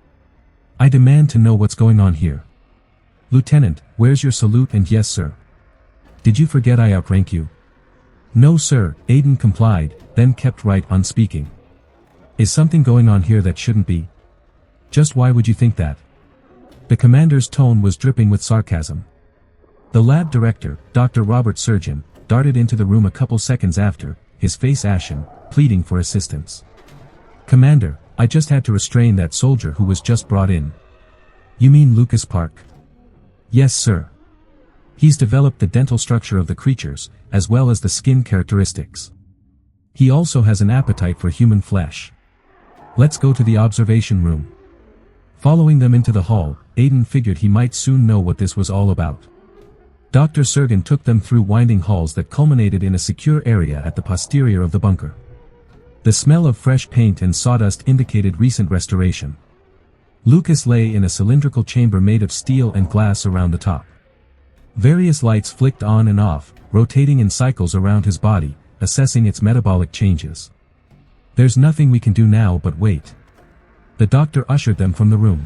I demand to know what's going on here. Lieutenant, where's your salute and yes sir? Did you forget I outrank you? No sir, Aiden complied, then kept right on speaking. Is something going on here that shouldn't be? Just why would you think that? The commander's tone was dripping with sarcasm. The lab director, Dr. Robert Surgeon, darted into the room a couple seconds after, his face ashen, pleading for assistance. Commander, I just had to restrain that soldier who was just brought in. You mean Lucas Park? Yes sir. He's developed the dental structure of the creatures, as well as the skin characteristics. He also has an appetite for human flesh. Let's go to the observation room. Following them into the hall, Aiden figured he might soon know what this was all about. Dr. Surgeon took them through winding halls that culminated in a secure area at the posterior of the bunker. The smell of fresh paint and sawdust indicated recent restoration. Lucas lay in a cylindrical chamber made of steel and glass around the top. Various lights flicked on and off, rotating in cycles around his body, assessing its metabolic changes. There's nothing we can do now but wait. The doctor ushered them from the room.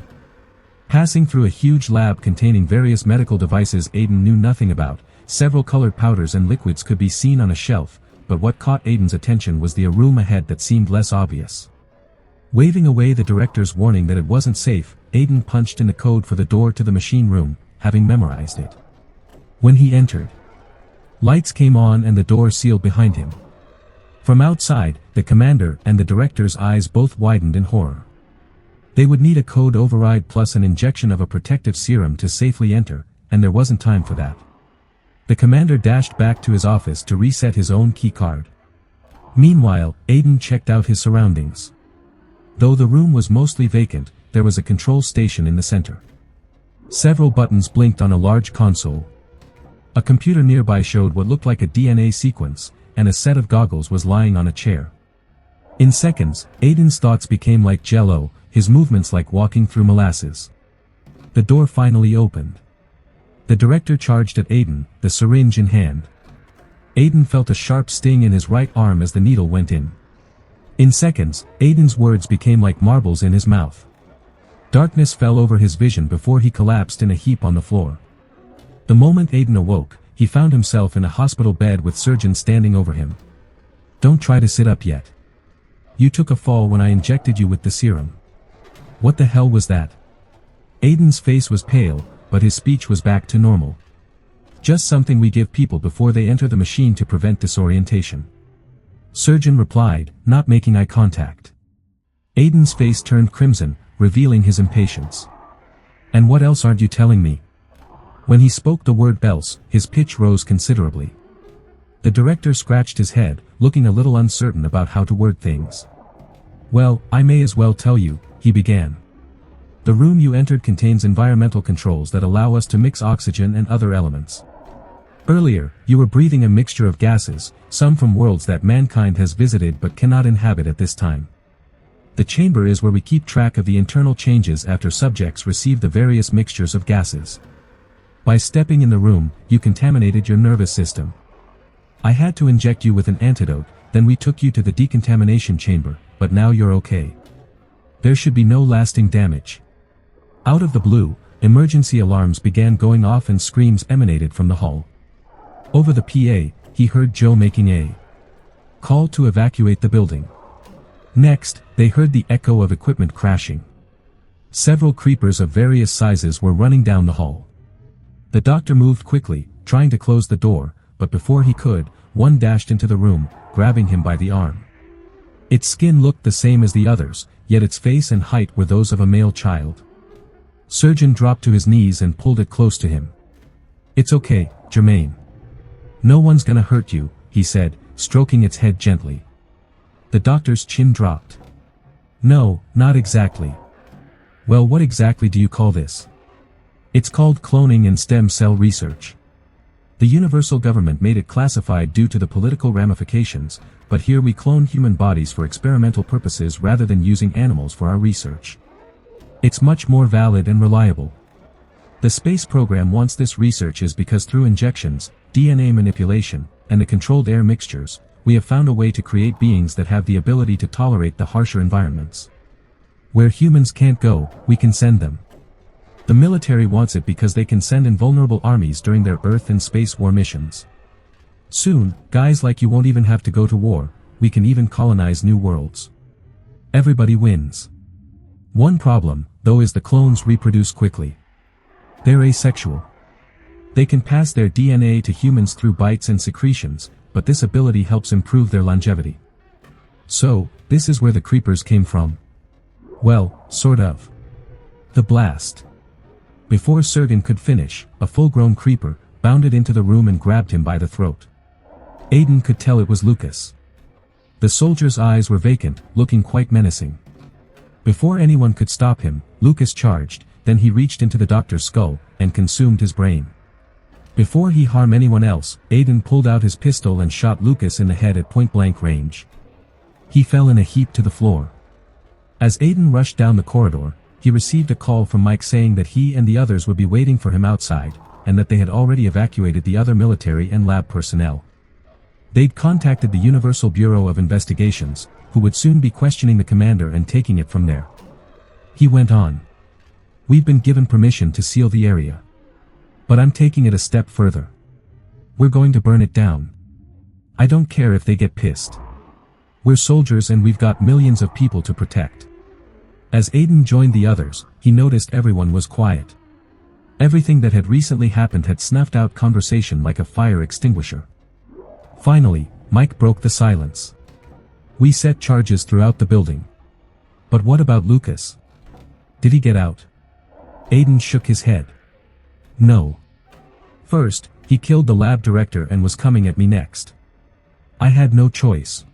Passing through a huge lab containing various medical devices Aiden knew nothing about, several colored powders and liquids could be seen on a shelf, but what caught Aiden's attention was the room ahead that seemed less obvious. Waving away the director's warning that it wasn't safe, Aiden punched in the code for the door to the machine room, having memorized it. When he entered, lights came on and the door sealed behind him. From outside, the commander and the director's eyes both widened in horror. They would need a code override plus an injection of a protective serum to safely enter, and there wasn't time for that. The commander dashed back to his office to reset his own key card. Meanwhile, Aiden checked out his surroundings. Though the room was mostly vacant, there was a control station in the center. Several buttons blinked on a large console. A computer nearby showed what looked like a DNA sequence, and a set of goggles was lying on a chair. In seconds, Aiden's thoughts became like jello, his movements like walking through molasses. The door finally opened. The director charged at Aiden, the syringe in hand. Aiden felt a sharp sting in his right arm as the needle went in. In seconds, Aiden's words became like marbles in his mouth. Darkness fell over his vision before he collapsed in a heap on the floor. The moment Aiden awoke, he found himself in a hospital bed with surgeons standing over him. "Don't try to sit up yet. You took a fall when I injected you with the serum." "What the hell was that?" Aiden's face was pale, but his speech was back to normal. "Just something we give people before they enter the machine to prevent disorientation." Surgeon replied, not making eye contact. Aiden's face turned crimson, revealing his impatience. "And what else aren't you telling me?" When he spoke the word else, his pitch rose considerably. The director scratched his head, looking a little uncertain about how to word things. "Well, I may as well tell you," he began. "The room you entered contains environmental controls that allow us to mix oxygen and other elements. Earlier, you were breathing a mixture of gases, some from worlds that mankind has visited but cannot inhabit at this time. The chamber is where we keep track of the internal changes after subjects receive the various mixtures of gases. By stepping in the room, you contaminated your nervous system. I had to inject you with an antidote, then we took you to the decontamination chamber, but now you're okay. There should be no lasting damage." Out of the blue, emergency alarms began going off and screams emanated from the hall. Over the PA, he heard Joe making a call to evacuate the building. Next, they heard the echo of equipment crashing. Several creepers of various sizes were running down the hall. The doctor moved quickly, trying to close the door, but before he could, one dashed into the room, grabbing him by the arm. Its skin looked the same as the others, yet its face and height were those of a male child. Surgeon dropped to his knees and pulled it close to him. "It's okay, Jermaine. No one's gonna hurt you," he said, stroking its head gently. The doctor's chin dropped. "No, not exactly." "Well, what exactly do you call this?" "It's called cloning and stem cell research. The universal government made it classified due to the political ramifications, but here we clone human bodies for experimental purposes rather than using animals for our research. It's much more valid and reliable. The space program wants this research is because through injections, DNA manipulation, and the controlled air mixtures, we have found a way to create beings that have the ability to tolerate the harsher environments. Where humans can't go, we can send them. The military wants it because they can send invulnerable armies during their Earth and space war missions. Soon, guys like you won't even have to go to war, we can even colonize new worlds. Everybody wins. One problem, though, is the clones reproduce quickly. They're asexual. They can pass their DNA to humans through bites and secretions, but this ability helps improve their longevity. So, this is where the creepers came from. Well, sort of. The blast. Before Sergen could finish, a full-grown creeper bounded into the room and grabbed him by the throat. Aiden could tell it was Lucas. The soldier's eyes were vacant, looking quite menacing. Before anyone could stop him, Lucas charged, then he reached into the doctor's skull and consumed his brain. Before he harmed anyone else, Aiden pulled out his pistol and shot Lucas in the head at point-blank range. He fell in a heap to the floor. As Aiden rushed down the corridor, he received a call from Mike saying that he and the others would be waiting for him outside, and that they had already evacuated the other military and lab personnel. They'd contacted the Universal Bureau of Investigations, who would soon be questioning the commander and taking it from there. He went on. We've been given permission to seal the area. But I'm taking it a step further. We're going to burn it down. I don't care if they get pissed. We're soldiers and we've got millions of people to protect. As Aiden joined the others, he noticed everyone was quiet. Everything that had recently happened had snuffed out conversation like a fire extinguisher. Finally, Mike broke the silence. We set charges throughout the building. But what about Lucas? Did he get out? Aiden shook his head. No. First, he killed the lab director and was coming at me next. I had no choice.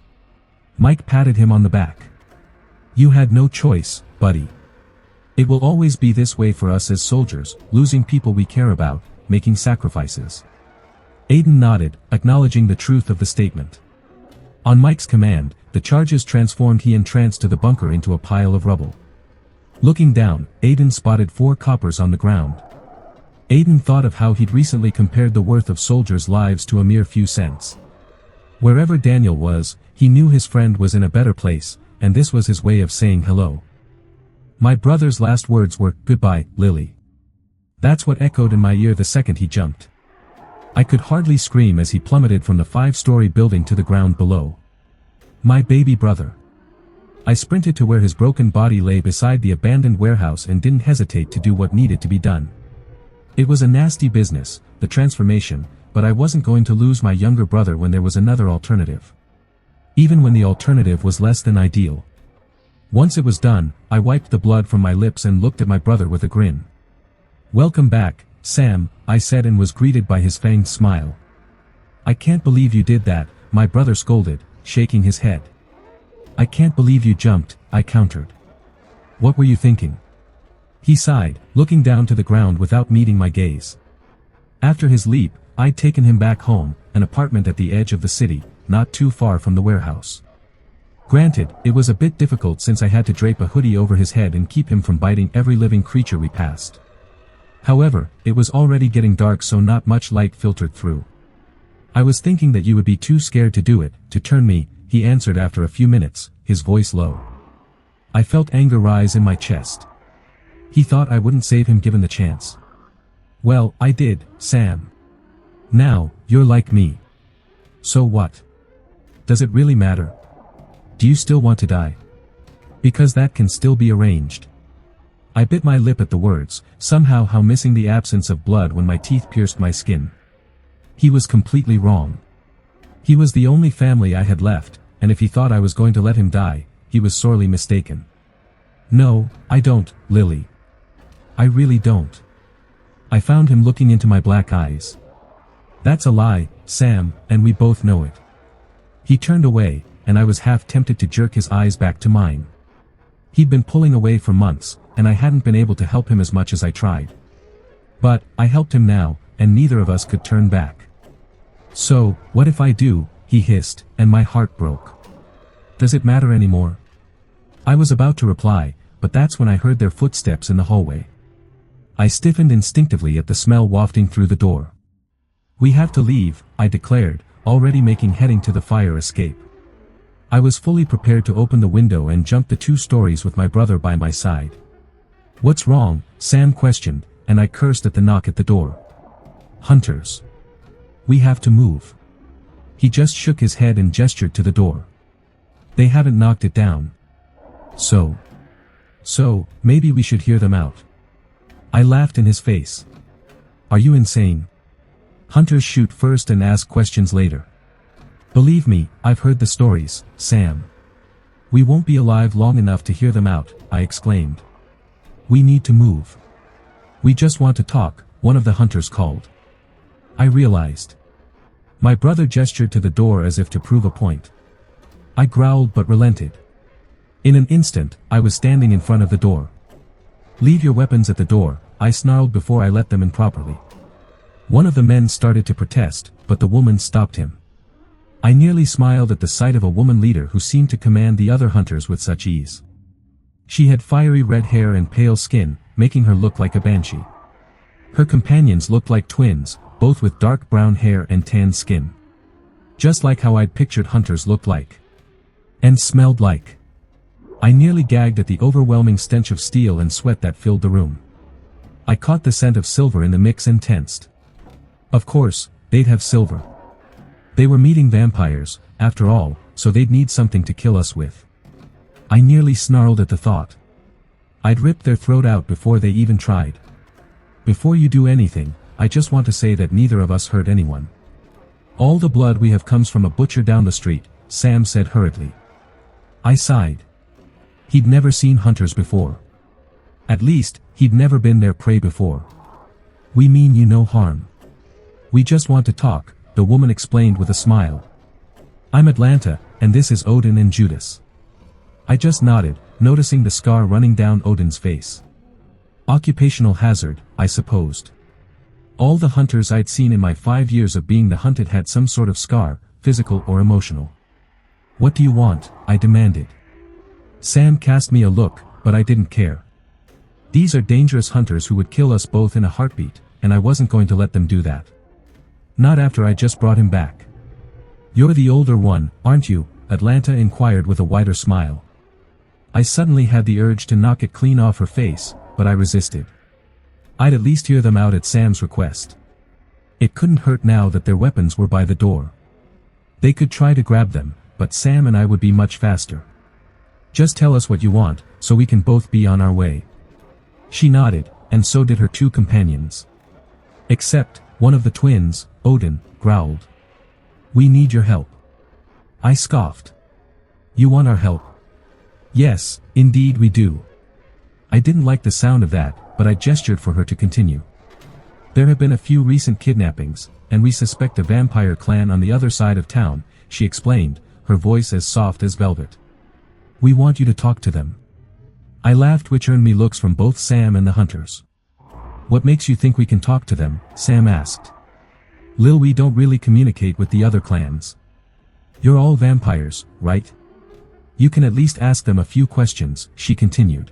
Mike patted him on the back. You had no choice, buddy. It will always be this way for us as soldiers, losing people we care about, making sacrifices. Aiden nodded, acknowledging the truth of the statement. On Mike's command, the charges transformed he and Trance to the bunker into a pile of rubble. Looking down, Aiden spotted 4 coppers on the ground. Aiden thought of how he'd recently compared the worth of soldiers' lives to a mere few cents. Wherever Daniel was, he knew his friend was in a better place, and this was his way of saying hello. My brother's last words were, "Goodbye, Lily." That's what echoed in my ear the second he jumped. I could hardly scream as he plummeted from the 5-story building to the ground below. My baby brother. I sprinted to where his broken body lay beside the abandoned warehouse and didn't hesitate to do what needed to be done. It was a nasty business, the transformation, but I wasn't going to lose my younger brother when there was another alternative. Even when the alternative was less than ideal. Once it was done, I wiped the blood from my lips and looked at my brother with a grin. "Welcome back, Sam," I said, and was greeted by his fanged smile. "I can't believe you did that," my brother scolded, shaking his head. "I can't believe you jumped," I countered. "What were you thinking?" He sighed, looking down to the ground without meeting my gaze. After his leap, I'd taken him back home, an apartment at the edge of the city, not too far from the warehouse. Granted, it was a bit difficult since I had to drape a hoodie over his head and keep him from biting every living creature we passed. However, it was already getting dark, so not much light filtered through. "I was thinking that you would be too scared to do it, to turn me," he answered after a few minutes, his voice low. I felt anger rise in my chest. He thought I wouldn't save him given the chance. Well, I did, Sam. Now, you're like me. So what? Does it really matter? Do you still want to die? Because that can still be arranged. I bit my lip at the words, somehow missing the absence of blood when my teeth pierced my skin. He was completely wrong. He was the only family I had left, and if he thought I was going to let him die, he was sorely mistaken. No, I don't, Lily. I really don't. I found him looking into my black eyes. That's a lie, Sam, and we both know it. He turned away, and I was half tempted to jerk his eyes back to mine. He'd been pulling away for months, and I hadn't been able to help him as much as I tried. But, I helped him now, and neither of us could turn back. So, what if I do, he hissed, and my heart broke. Does it matter anymore? I was about to reply, but that's when I heard their footsteps in the hallway. I stiffened instinctively at the smell wafting through the door. We have to leave, I declared, already making heading to the fire escape. I was fully prepared to open the window and jump the 2 stories with my brother by my side. What's wrong? Sam questioned, and I cursed at the knock at the door. Hunters. We have to move. He just shook his head and gestured to the door. They haven't knocked it down. So, maybe we should hear them out. I laughed in his face. Are you insane? Hunters shoot first and ask questions later. Believe me, I've heard the stories, Sam. We won't be alive long enough to hear them out, I exclaimed. We need to move. We just want to talk, one of the hunters called. I realized. My brother gestured to the door as if to prove a point. I growled but relented. In an instant, I was standing in front of the door. Leave your weapons at the door, I snarled before I let them in properly. One of the men started to protest, but the woman stopped him. I nearly smiled at the sight of a woman leader who seemed to command the other hunters with such ease. She had fiery red hair and pale skin, making her look like a banshee. Her companions looked like twins, both with dark brown hair and tan skin. Just like how I'd pictured hunters looked like. And smelled like. I nearly gagged at the overwhelming stench of steel and sweat that filled the room. I caught the scent of silver in the mix and tensed. Of course, they'd have silver. They were meeting vampires, after all, so they'd need something to kill us with. I nearly snarled at the thought. I'd rip their throat out before they even tried. Before you do anything, I just want to say that neither of us hurt anyone. All the blood we have comes from a butcher down the street, Sam said hurriedly. I sighed. He'd never seen hunters before. At least, he'd never been their prey before. We mean you no harm. We just want to talk, the woman explained with a smile. I'm Atlanta, and this is Odin and Judas. I just nodded, noticing the scar running down Odin's face. Occupational hazard, I supposed. All the hunters I'd seen in my 5 years of being the hunted had some sort of scar, physical or emotional. What do you want? I demanded. Sam cast me a look, but I didn't care. These are dangerous hunters who would kill us both in a heartbeat, and I wasn't going to let them do that. Not after I just brought him back. You're the older one, aren't you? Atlanta inquired with a wider smile. I suddenly had the urge to knock it clean off her face, but I resisted. I'd at least hear them out at Sam's request. It couldn't hurt now that their weapons were by the door. They could try to grab them, but Sam and I would be much faster. Just tell us what you want, so we can both be on our way. She nodded, and so did her two companions. Except, one of the twins, Odin, growled. We need your help. I scoffed. You want our help? Yes, indeed we do. I didn't like the sound of that, but I gestured for her to continue. There have been a few recent kidnappings, and we suspect a vampire clan on the other side of town, she explained, her voice as soft as velvet. We want you to talk to them. I laughed, which earned me looks from both Sam and the hunters. What makes you think we can talk to them? Sam asked. Lil, we don't really communicate with the other clans. You're all vampires, right? You can at least ask them a few questions, she continued.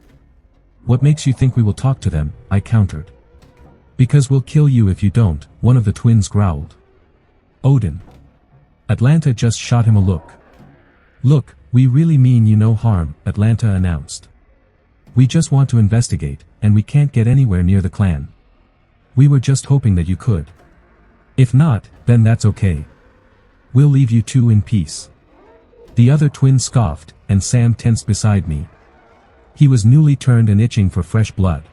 What makes you think we will talk to them? I countered. Because we'll kill you if you don't, one of the twins growled. Odin. Atlanta just shot him a look. Look, we really mean you no harm, Atlanta announced. We just want to investigate, and we can't get anywhere near the clan. We were just hoping that you could. If not, then that's okay. We'll leave you two in peace. The other twin scoffed, and Sam tensed beside me. He was newly turned and itching for fresh blood.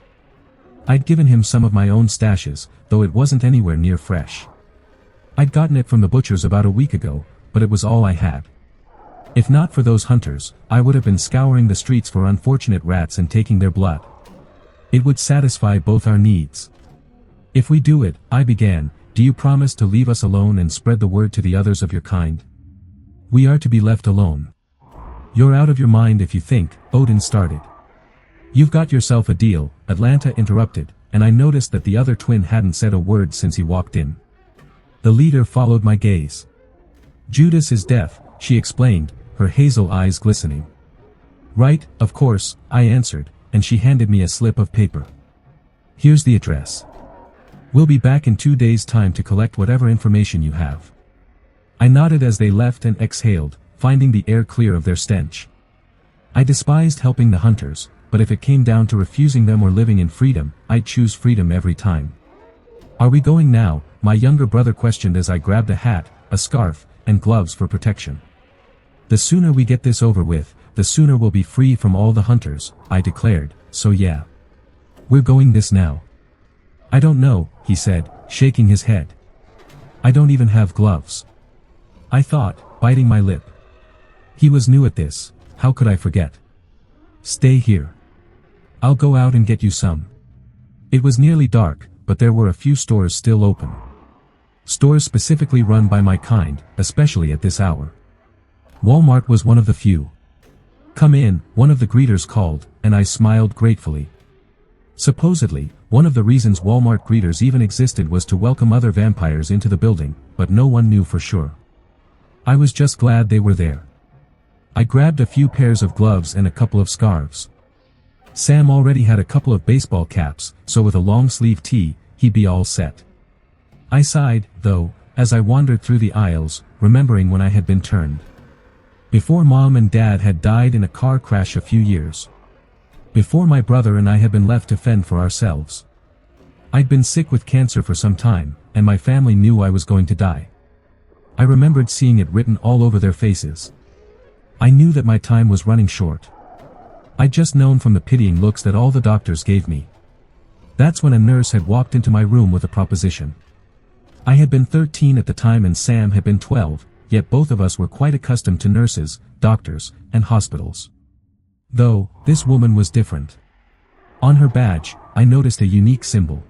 I'd given him some of my own stashes, though it wasn't anywhere near fresh. I'd gotten it from the butchers about a week ago, but it was all I had. If not for those hunters, I would have been scouring the streets for unfortunate rats and taking their blood. It would satisfy both our needs. If we do it, I began, do you promise to leave us alone and spread the word to the others of your kind? We are to be left alone. You're out of your mind if you think, Odin started. You've got yourself a deal, Atlanta interrupted, and I noticed that the other twin hadn't said a word since he walked in. The leader followed my gaze. Judas is deaf, she explained, her hazel eyes glistening. Right, of course, I answered, and she handed me a slip of paper. Here's the address. We'll be back in 2 days' time to collect whatever information you have. I nodded as they left and exhaled, finding the air clear of their stench. I despised helping the hunters, but if it came down to refusing them or living in freedom, I'd choose freedom every time. Are we going now? My younger brother questioned as I grabbed a hat, a scarf, and gloves for protection. The sooner we get this over with, the sooner we'll be free from all the hunters, I declared, so yeah. We're going this now. I don't know, he said, shaking his head. I don't even have gloves. I thought, biting my lip. He was new at this, how could I forget? Stay here. I'll go out and get you some. It was nearly dark, but there were a few stores still open. Stores specifically run by my kind, especially at this hour. Walmart was one of the few. Come in, one of the greeters called, and I smiled gratefully. Supposedly, one of the reasons Walmart greeters even existed was to welcome other vampires into the building, but no one knew for sure. I was just glad they were there. I grabbed a few pairs of gloves and a couple of scarves. Sam already had a couple of baseball caps, so with a long-sleeve tee, he'd be all set. I sighed, though, as I wandered through the aisles, remembering when I had been turned. Before Mom and Dad had died in a car crash a few years. Before my brother and I had been left to fend for ourselves. I'd been sick with cancer for some time, and my family knew I was going to die. I remembered seeing it written all over their faces. I knew that my time was running short. I'd just known from the pitying looks that all the doctors gave me. That's when a nurse had walked into my room with a proposition. I had been 13 at the time and Sam had been 12, yet both of us were quite accustomed to nurses, doctors, and hospitals. Though, this woman was different. On her badge, I noticed a unique symbol.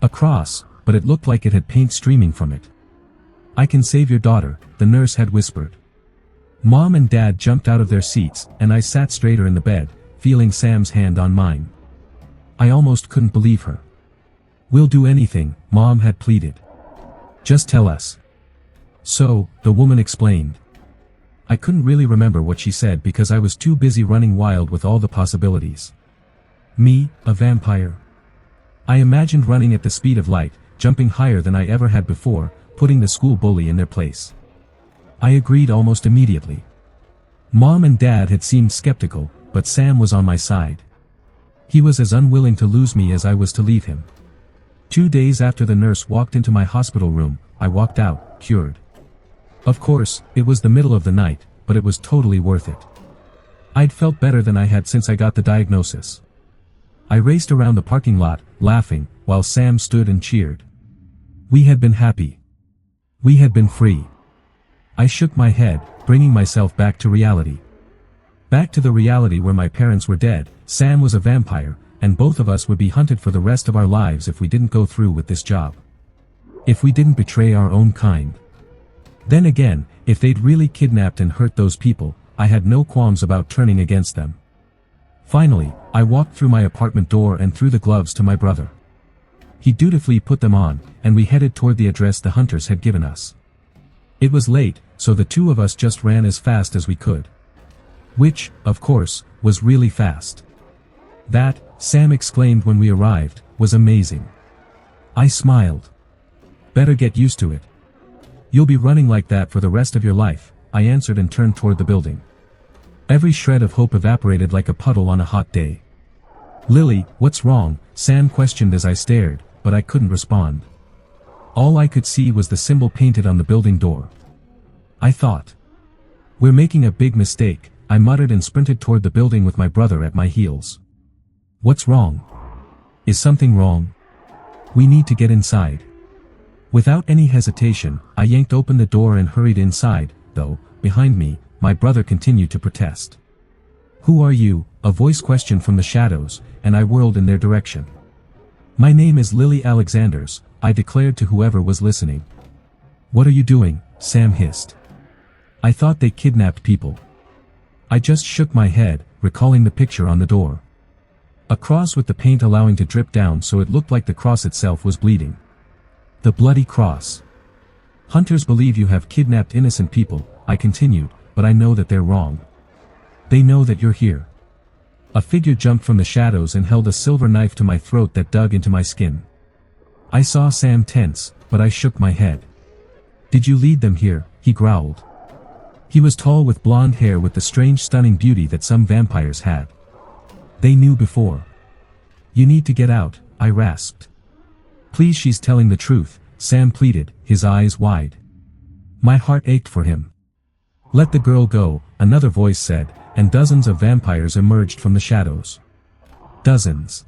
A cross, but it looked like it had paint streaming from it. "I can save your daughter," the nurse had whispered. Mom and Dad jumped out of their seats, and I sat straighter in the bed, feeling Sam's hand on mine. I almost couldn't believe her. "We'll do anything," Mom had pleaded. "Just tell us." "So," the woman explained. I couldn't really remember what she said because I was too busy running wild with all the possibilities. Me, a vampire. I imagined running at the speed of light, jumping higher than I ever had before, putting the school bully in their place. I agreed almost immediately. Mom and Dad had seemed skeptical, but Sam was on my side. He was as unwilling to lose me as I was to leave him. 2 days after the nurse walked into my hospital room, I walked out, cured. Of course, it was the middle of the night, but it was totally worth it. I'd felt better than I had since I got the diagnosis. I raced around the parking lot, laughing, while Sam stood and cheered. We had been happy. We had been free. I shook my head, bringing myself back to reality. Back to the reality where my parents were dead, Sam was a vampire, and both of us would be hunted for the rest of our lives if we didn't go through with this job. If we didn't betray our own kind. Then again, if they'd really kidnapped and hurt those people, I had no qualms about turning against them. Finally, I walked through my apartment door and threw the gloves to my brother. He dutifully put them on, and we headed toward the address the hunters had given us. It was late, so the two of us just ran as fast as we could. Which, of course, was really fast. That, Sam exclaimed when we arrived, was amazing. I smiled. Better get used to it. You'll be running like that for the rest of your life, I answered and turned toward the building. Every shred of hope evaporated like a puddle on a hot day. "Lily, what's wrong?" Sam questioned as I stared, but I couldn't respond. All I could see was the symbol painted on the building door. I thought. "We're making a big mistake," I muttered and sprinted toward the building with my brother at my heels. "What's wrong? Is something wrong? We need to get inside." Without any hesitation, I yanked open the door and hurried inside, though, behind me, my brother continued to protest. "Who are you?" a voice questioned from the shadows, and I whirled in their direction. "My name is Lily Alexanders," I declared to whoever was listening. "What are you doing?" Sam hissed. "I thought they kidnapped people." I just shook my head, recalling the picture on the door. A cross with the paint allowing to drip down so it looked like the cross itself was bleeding. The bloody cross. "Hunters believe you have kidnapped innocent people," I continued, "but I know that they're wrong. They know that you're here." A figure jumped from the shadows and held a silver knife to my throat that dug into my skin. I saw Sam tense, but I shook my head. "Did you lead them here?" he growled. He was tall with blonde hair with the strange stunning beauty that some vampires had. They knew before. "You need to get out," I rasped. "Please, she's telling the truth," Sam pleaded, his eyes wide. My heart ached for him. "Let the girl go," another voice said, and dozens of vampires emerged from the shadows. Dozens.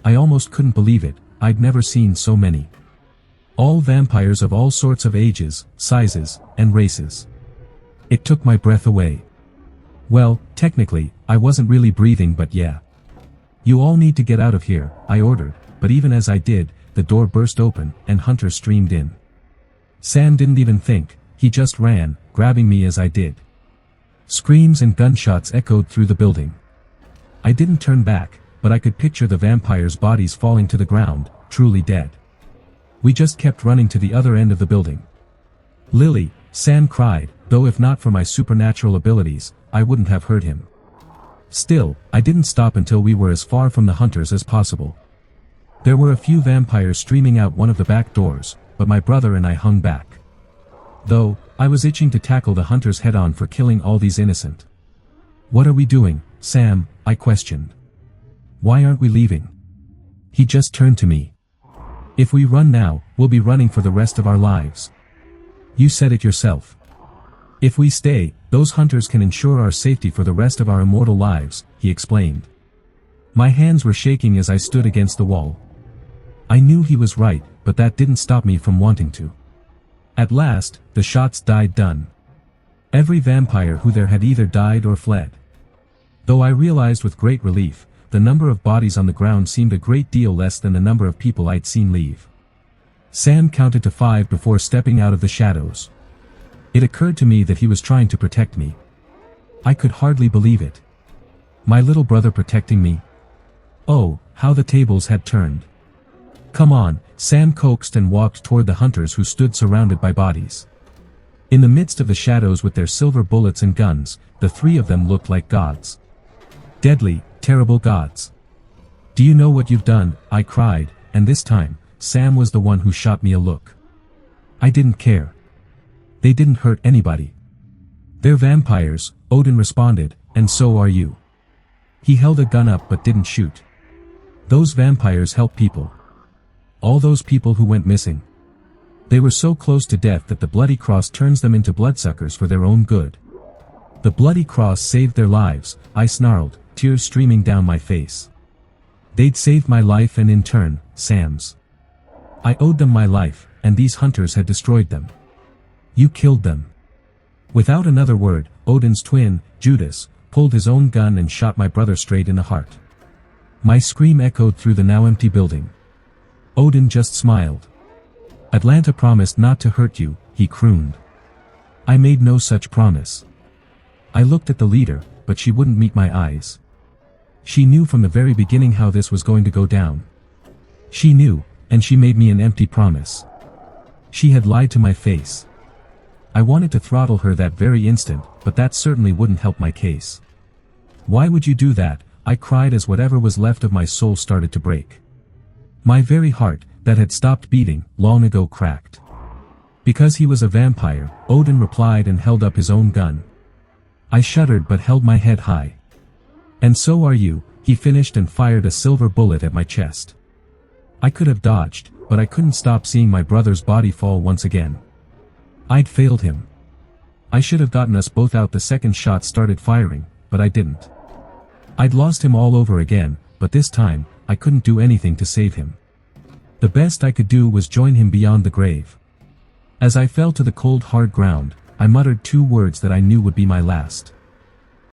I almost couldn't believe it, I'd never seen so many. All vampires of all sorts of ages, sizes, and races. It took my breath away. Well, technically, I wasn't really breathing, but yeah. "You all need to get out of here," I ordered, but even as I did, the door burst open, and hunters streamed in. Sam didn't even think, he just ran, grabbing me as I did. Screams and gunshots echoed through the building. I didn't turn back, but I could picture the vampires' bodies falling to the ground, truly dead. We just kept running to the other end of the building. "Lily," Sam cried, though if not for my supernatural abilities, I wouldn't have hurt him. Still, I didn't stop until we were as far from the hunters as possible. There were a few vampires streaming out one of the back doors, but my brother and I hung back. Though, I was itching to tackle the hunters head-on for killing all these innocent. "What are we doing, Sam?" I questioned. "Why aren't we leaving?" He just turned to me. "If we run now, we'll be running for the rest of our lives. You said it yourself. If we stay, those hunters can ensure our safety for the rest of our immortal lives," he explained. My hands were shaking as I stood against the wall. I knew he was right, but that didn't stop me from wanting to. At last, the shots died done. Every vampire who there had either died or fled. Though I realized with great relief, the number of bodies on the ground seemed a great deal less than the number of people I'd seen leave. Sam counted to 5 before stepping out of the shadows. It occurred to me that he was trying to protect me. I could hardly believe it. My little brother protecting me? Oh, how the tables had turned. "Come on," Sam coaxed and walked toward the hunters who stood surrounded by bodies. In the midst of the shadows with their silver bullets and guns, the 3 of them looked like gods. Deadly, terrible gods. "Do you know what you've done?" I cried, and this time, Sam was the one who shot me a look. I didn't care. They didn't hurt anybody. "They're vampires," Odin responded, "and so are you." He held a gun up but didn't shoot. "Those vampires help people. All those people who went missing. They were so close to death that the bloody cross turns them into bloodsuckers for their own good." "The bloody cross saved their lives," I snarled, tears streaming down my face. "They'd saved my life and in turn, Sam's. I owed them my life, and these hunters had destroyed them. You killed them." Without another word, Odin's twin, Judas, pulled his own gun and shot my brother straight in the heart. My scream echoed through the now empty building. Odin just smiled. "Atlanta promised not to hurt you," he crooned. I made no such promise. I looked at the leader, but she wouldn't meet my eyes. She knew from the very beginning how this was going to go down. She knew, and she made me an empty promise. She had lied to my face. I wanted to throttle her that very instant, but that certainly wouldn't help my case. "Why would you do that?" I cried as whatever was left of my soul started to break. My very heart, that had stopped beating, long ago cracked. "Because he was a vampire," Odin replied and held up his own gun. I shuddered but held my head high. "And so are you," he finished and fired a silver bullet at my chest. I could have dodged, but I couldn't stop seeing my brother's body fall once again. I'd failed him. I should have gotten us both out the second shot started firing, but I didn't. I'd lost him all over again, but this time, I couldn't do anything to save him. The best I could do was join him beyond the grave. As I fell to the cold hard ground, I muttered 2 words that I knew would be my last.